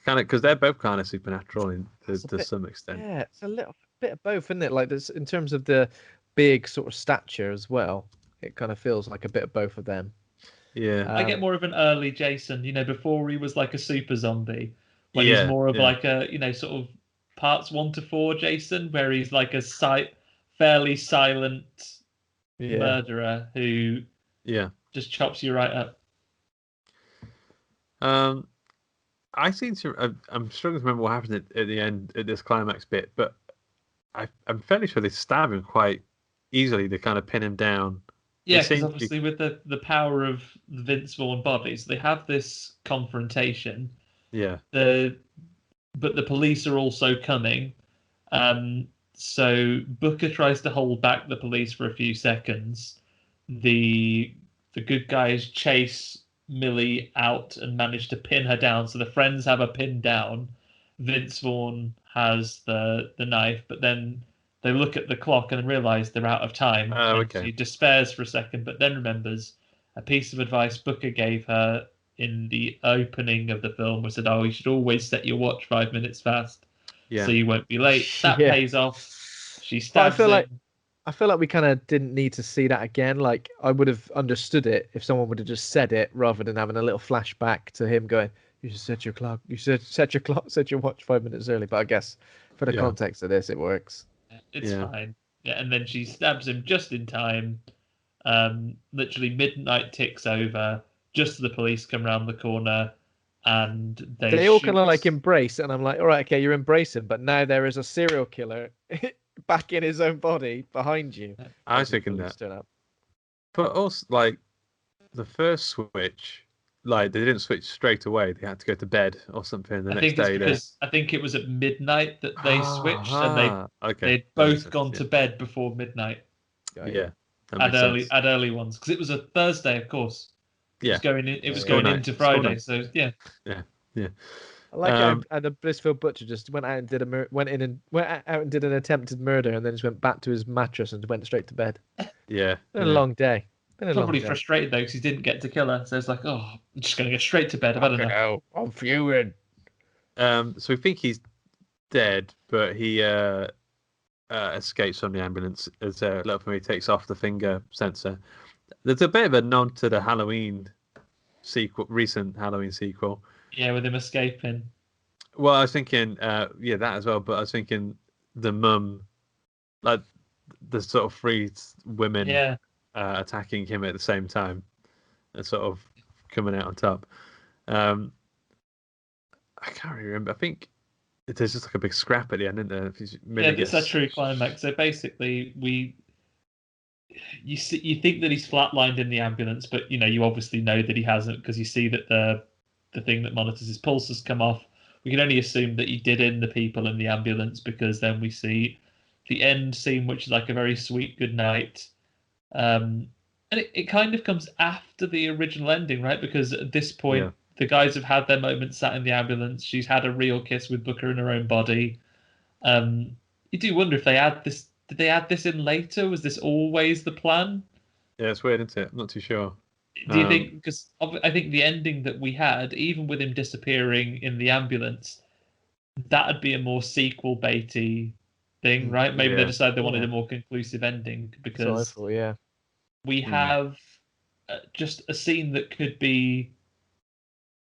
Kind of, because they're both kind of supernatural to some extent. Yeah, it's a little bit of both, isn't it? Like this in terms of the big sort of stature as well. It kind of feels like a bit of both of them. Yeah. I get more of an early Jason, before he was like a super zombie, when he's more of like a, sort of parts 1 to 4 Jason, where he's like a fairly silent murderer who just chops you right up. I seem to. I'm struggling to remember what happened at the end at this climax bit, but I'm fairly sure they stab him quite easily to kind of pin him down. Yeah, because obviously with the power of the Vince Vaughn bodies, they have this confrontation. Yeah. But the police are also coming. So Booker tries to hold back the police for a few seconds. The good guys chase Millie out and manage to pin her down. So the friends have her pinned down. Vince Vaughn has the knife, but then they look at the clock and realize they're out of time. She despairs for a second, but then remembers a piece of advice Booker gave her in the opening of the film, was said, "Oh, you should always set your watch 5 minutes fast, so you won't be late." That pays off. She stabs him. I feel like we kind of didn't need to see that again. Like I would have understood it if someone would have just said it rather than having a little flashback to him going, "You should set your clock. You should set your watch 5 minutes early." But I guess for the context of this, it works. It's fine. Yeah, and then she stabs him just in time. Literally midnight ticks over. Just as the police come around the corner, and they all kind of like embrace, and I'm like, all right, okay, you're embracing, but now there is a serial killer back in his own body behind you. I was thinking that. But also, like the first switch, like they didn't switch straight away. They had to go to bed or something the next day. I think it was at midnight that they switched, and they'd both gone to bed before midnight. Yeah, at early ones, because it was a Thursday, of course. Yeah, it was going into Friday. So yeah. I like how the Blissfield Butcher just went out and did an attempted murder, and then just went back to his mattress and went straight to bed. Yeah, been a long day. Probably frustrated though because he didn't get to kill her, so it's like, oh, I'm just going to go straight to bed. I've had enough. I'm fuming. So we think he's dead, but he escapes from the ambulance as little for me takes off the finger sensor. There's a bit of a nod to the recent Halloween sequel. Yeah, with him escaping. Well, I was thinking, that as well. But I was thinking the mum, like the sort of three women, attacking him at the same time, and sort of coming out on top. I can't really remember. I think there's just like a big scrap at the end, isn't there? It's a true climax. So basically, you think that he's flatlined in the ambulance, but you obviously know that he hasn't, because you see that the thing that monitors his pulse has come off. We can only assume that he did in the people in the ambulance, because then we see the end scene, which is like a very sweet good night. And it kind of comes after the original ending, right? Because at this point, the guys have had their moments sat in the ambulance. She's had a real kiss with Booker in her own body. You do wonder if they add this. Did they add this in later? Was this always the plan? Yeah, it's weird, isn't it? I'm not too sure. Do you think? Because I think the ending that we had, even with him disappearing in the ambulance, that'd be a more sequel baity thing, right? Maybe they decided they wanted a more conclusive ending because we have just a scene that could be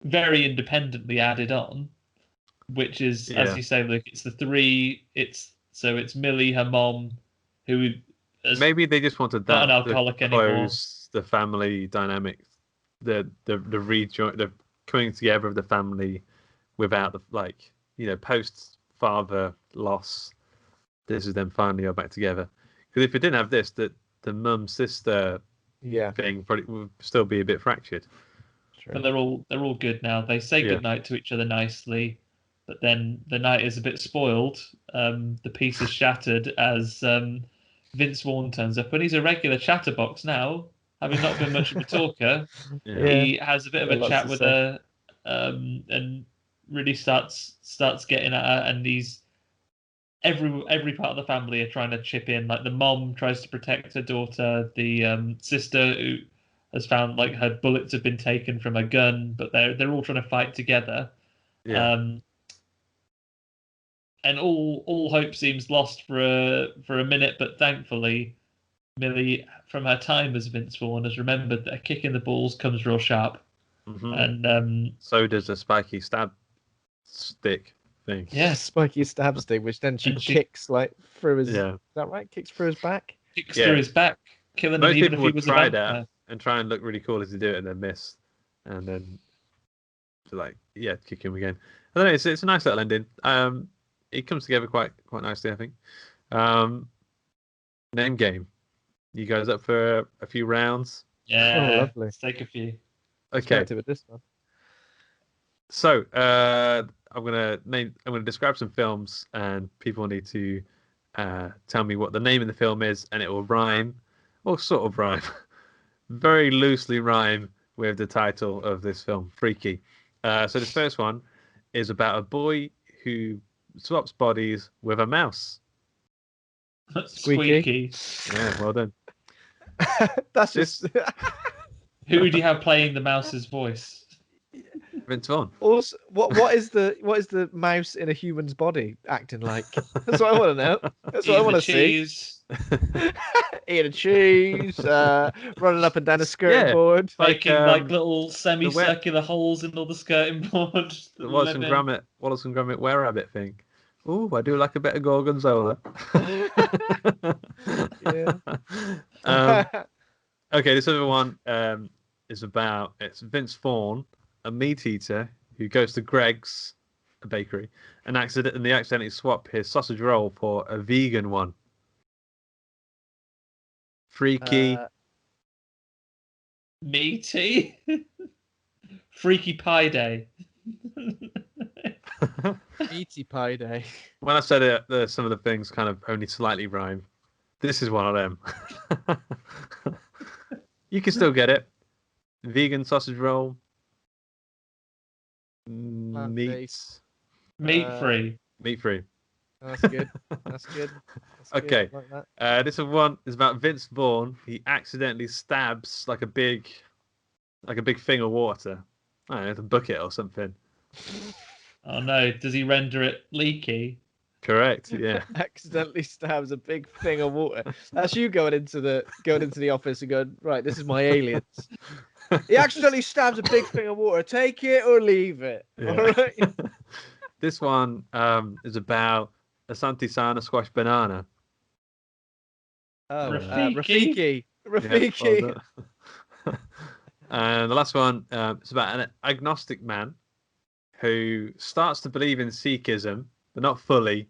very independently added on, which is, as you say, Luke, it's the three. It's Millie, her mom, who maybe they just wanted that not an alcoholic anymore. The family dynamic, the rejoin, the coming together of the family without the post father loss. This is them finally all back together. Because if it didn't have this, the mum sister thing probably would still be a bit fractured. True. But they're all good now. They say goodnight to each other nicely, but then the night is a bit spoiled. The piece is shattered as Vince Vaughn turns up, and he's a regular chatterbox now, having not been much of a talker. He has a bit of a chat with her, and really starts getting at her, and he's every part of the family are trying to chip in. Like the mom tries to protect her daughter, the sister who has found like her bullets have been taken from a gun, but they're all trying to fight together. And all hope seems lost for a minute, but thankfully, Millie, from her time as Vince Vaughn, has remembered that a kick in the balls comes real sharp, and so does a spiky stab stick thing. Yeah, spiky stab stick, which then she kicks like through his. Yeah, is that right? Kicks through his back. Kicks through his back, killing Most him even people if he would was try a that vampire. and try and look really cool as they do it, and then miss, and then kick him again. I don't know. It's a nice little ending. It comes together quite nicely, I think. Name game. You guys up for a few rounds? Yeah, lovely. Let's take a few. Okay. With this one. So I'm gonna describe some films, and people need to tell me what the name of the film is, and it will rhyme, or sort of rhyme, very loosely rhyme with the title of this film, Freaky. So the first one is about a boy who swaps bodies with a mouse. Squeaky. Yeah, well done. That's just. Who would you have playing the mouse's voice? Vince Vaughn. Also, what is the mouse in a human's body acting like? That's what I want to know. That's what I want to see. Eating a cheese, running up and down a skirting board, making like little semicircular holes in all the skirting board. The Wallace and Gromit were-rabbit thing. Ooh, I do like a bit of gorgonzola. Okay, this other one is about Vince Vaughn, a meat eater who goes to Greg's, a bakery, and accidentally swap his sausage roll for a vegan one. Freaky. Meaty. Freaky Pie Day. Meaty Pie Day. When I said it, some of the things kind of only slightly rhyme. This is one of them. You can still get it. Vegan sausage roll. Meat free. Meat free. That's good. That's good. Okay. Good. Like that. This one is about Vince Vaughn. He accidentally stabs like a big thing of water. I don't know, the bucket or something. Oh no! Does he render it leaky? Correct. Yeah. Accidentally stabs a big thing of water. That's you going into the office and going, right, this is my aliens. He accidentally stabs a big thing of water. Take it or leave it. Yeah. All right. This one is about a Santisana squash banana. Oh, Rafiki. Rafiki. Yeah, well, and the last one is about an agnostic man who starts to believe in Sikhism, but not fully.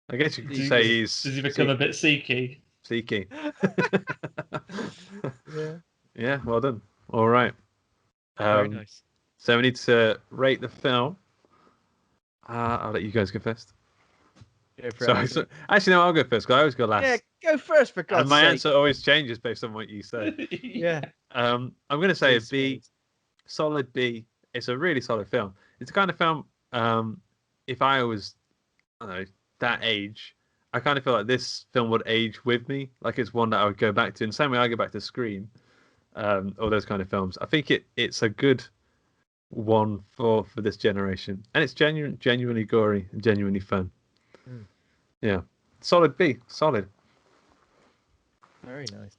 I guess you could say he's... Does he become a bit Sikhy? Sikhy. Yeah. Yeah, well done. All right. Very nice. So we need to rate the film. I'll let you guys go first. So, actually, no, I'll go first because I always go last. Yeah, go first for God's sake. And my answer always changes based on what you say. Yeah. I'm going to say a B solid B. It's a really solid film. It's the kind of film, if I was, I don't know, that age, I kind of feel like this film would age with me. Like it's one that I would go back to. In the same way I go back to Scream, all those kind of films. I think it's a good one for this generation, and it's genuinely gory and genuinely fun. Yeah, solid B, solid. Very nice.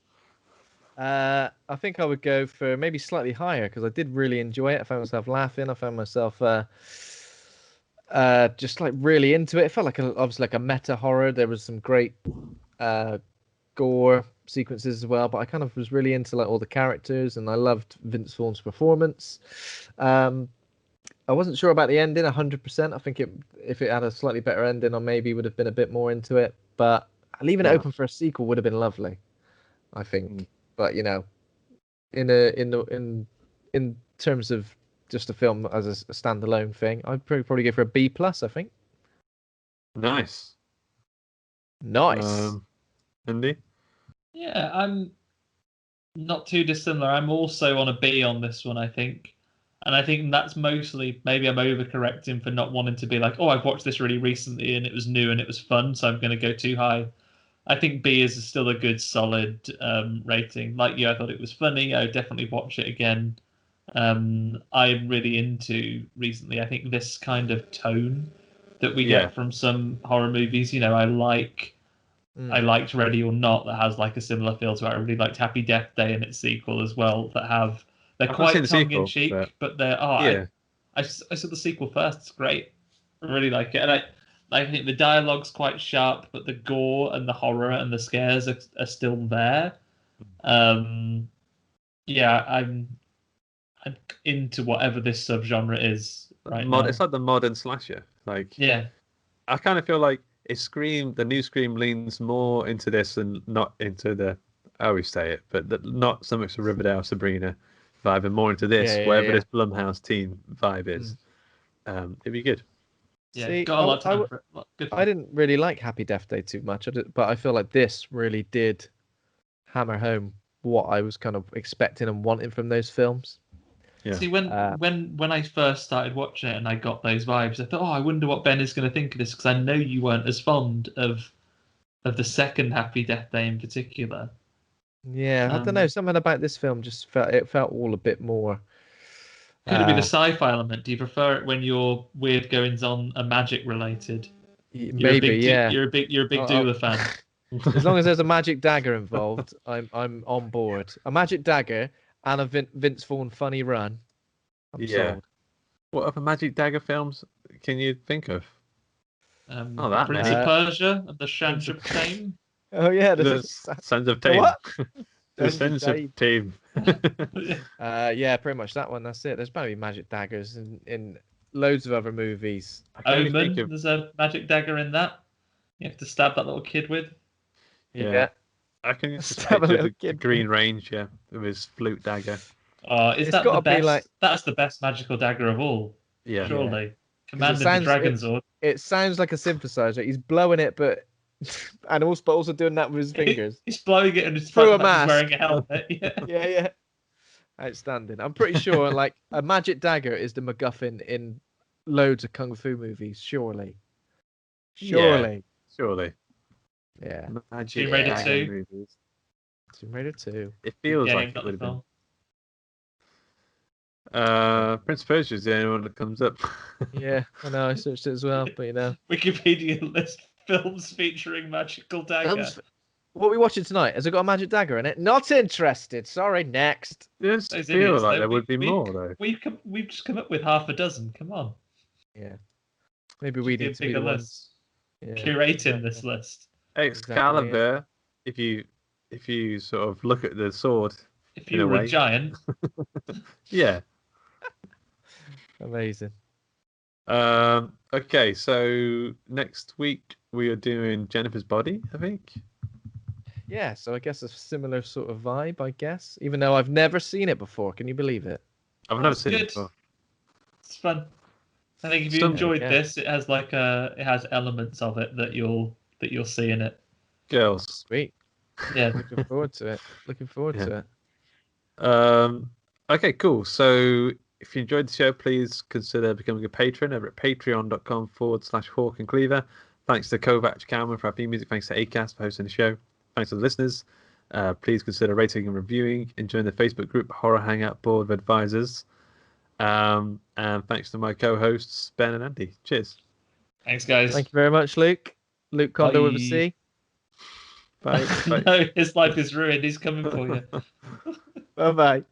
I think I would go for maybe slightly higher because I did really enjoy it. I found myself laughing. I found myself just like really into it. It felt like obviously like a meta horror. There was some great gore sequences as well, but I kind of was really into like all the characters, and I loved Vince Vaughn's performance. I wasn't sure about the ending 100%. I think if it had a slightly better ending, I maybe would have been a bit more into it. But leaving it open for a sequel would have been lovely, I think. But you know, in terms of just a film as a standalone thing, I'd probably go for a B plus. I think. Nice. Andy? Yeah, I'm not too dissimilar. I'm also on a B on this one, I think. And I think that's mostly, maybe I'm overcorrecting for not wanting to be like, oh, I've watched this really recently and it was new and it was fun, so I'm going to go too high. I think B is still a good, solid rating. Like you, I thought it was funny. I would definitely watch it again. I'm really into recently, I think, this kind of tone that we get from some horror movies. You know, I liked Ready or Not, that has like a similar feel to it. I really liked Happy Death Day and its sequel as well, they're quite tongue-in-cheek, but they're I saw the sequel first. It's great. I really like it, and I think the dialogue's quite sharp, but the gore and the horror and the scares are still there. I'm into whatever this subgenre is right now. It's like the modern slasher. Like I kind of feel like the new Scream leans more into this and not into the, I always say it, but not so much the Riverdale, Sabrina vibe, and more into this, whatever this Blumhouse team vibe is. It'd be good. Yeah, See, got a lot of time for it. I didn't really like Happy Death Day too much, but I feel like this really did hammer home what I was kind of expecting and wanting from those films. Yeah. See, when I first started watching it and I got those vibes, I thought, I wonder what Ben is going to think of this, because I know you weren't as fond of the second Happy Death Day in particular. Yeah, I don't know. Something about this film just felt all a bit more. Could it be the sci-fi element? Do you prefer it when your weird goings on are magic related? Maybe, You're a big Doula fan. As long as there's a magic dagger involved, I'm on board. A magic dagger and a Vince Vaughn funny run. I'm sold. What other magic dagger films can you think of? That Prince of Persia and the Sands of Time. Oh yeah, the Sands of Time. What? The Sands of Time. Yeah, pretty much that one. That's it. There's probably magic daggers in loads of other movies. Omen. There's a magic dagger in that. You have to stab that little kid with. Yeah. I can just picture the Green Ranger with his flute dagger. Is that the best? That's the best magical dagger of all. Yeah. Surely. Yeah. Commanding the Dragon Sword. It sounds like a synthesizer. He's blowing it, but also doing that with his fingers. He's blowing it and he's through a mask. He's wearing a helmet. Yeah. Outstanding. I'm pretty sure like a magic dagger is the MacGuffin in loads of kung fu movies. Surely. Yeah. Yeah. Tomb Raider 2. Tomb Raider 2. It feels like it would have been. Prince of Persia is the only one that comes up. Yeah, I know. I searched it as well, but you know. Wikipedia list films featuring magical dagger. What are we watching tonight? Has it got a magic dagger in it? Not interested. Sorry, next. It feels like there would be more, though. We've just come up with half a dozen. Come on. Yeah. Maybe we need to be the ones curating this list. Excalibur, if you sort of look at the sword. If you were a giant. Yeah. Amazing. Okay, so next week we are doing Jennifer's Body, I think. Yeah, so I guess a similar sort of vibe, I guess. Even though I've never seen it before. Can you believe it? I've never seen it before. It's fun. I think if you enjoyed this, it has elements of it that you'll see in it. Girls. Sweet. Yeah. Looking forward to it. Okay, cool. So if you enjoyed the show, please consider becoming a patron over at patreon.com/Hawk and Cleaver. Thanks to Kovac Cameron for our theme music. Thanks to Acast for hosting the show. Thanks to the listeners. Please consider rating and reviewing and join the Facebook group Horror Hangout Board of Advisors. And thanks to my co-hosts, Ben and Andy. Cheers. Thanks, guys. Thank you very much, Luke. Luke Condor with a C. Bye. Bye. No, his life is ruined. He's coming for you. Bye-bye.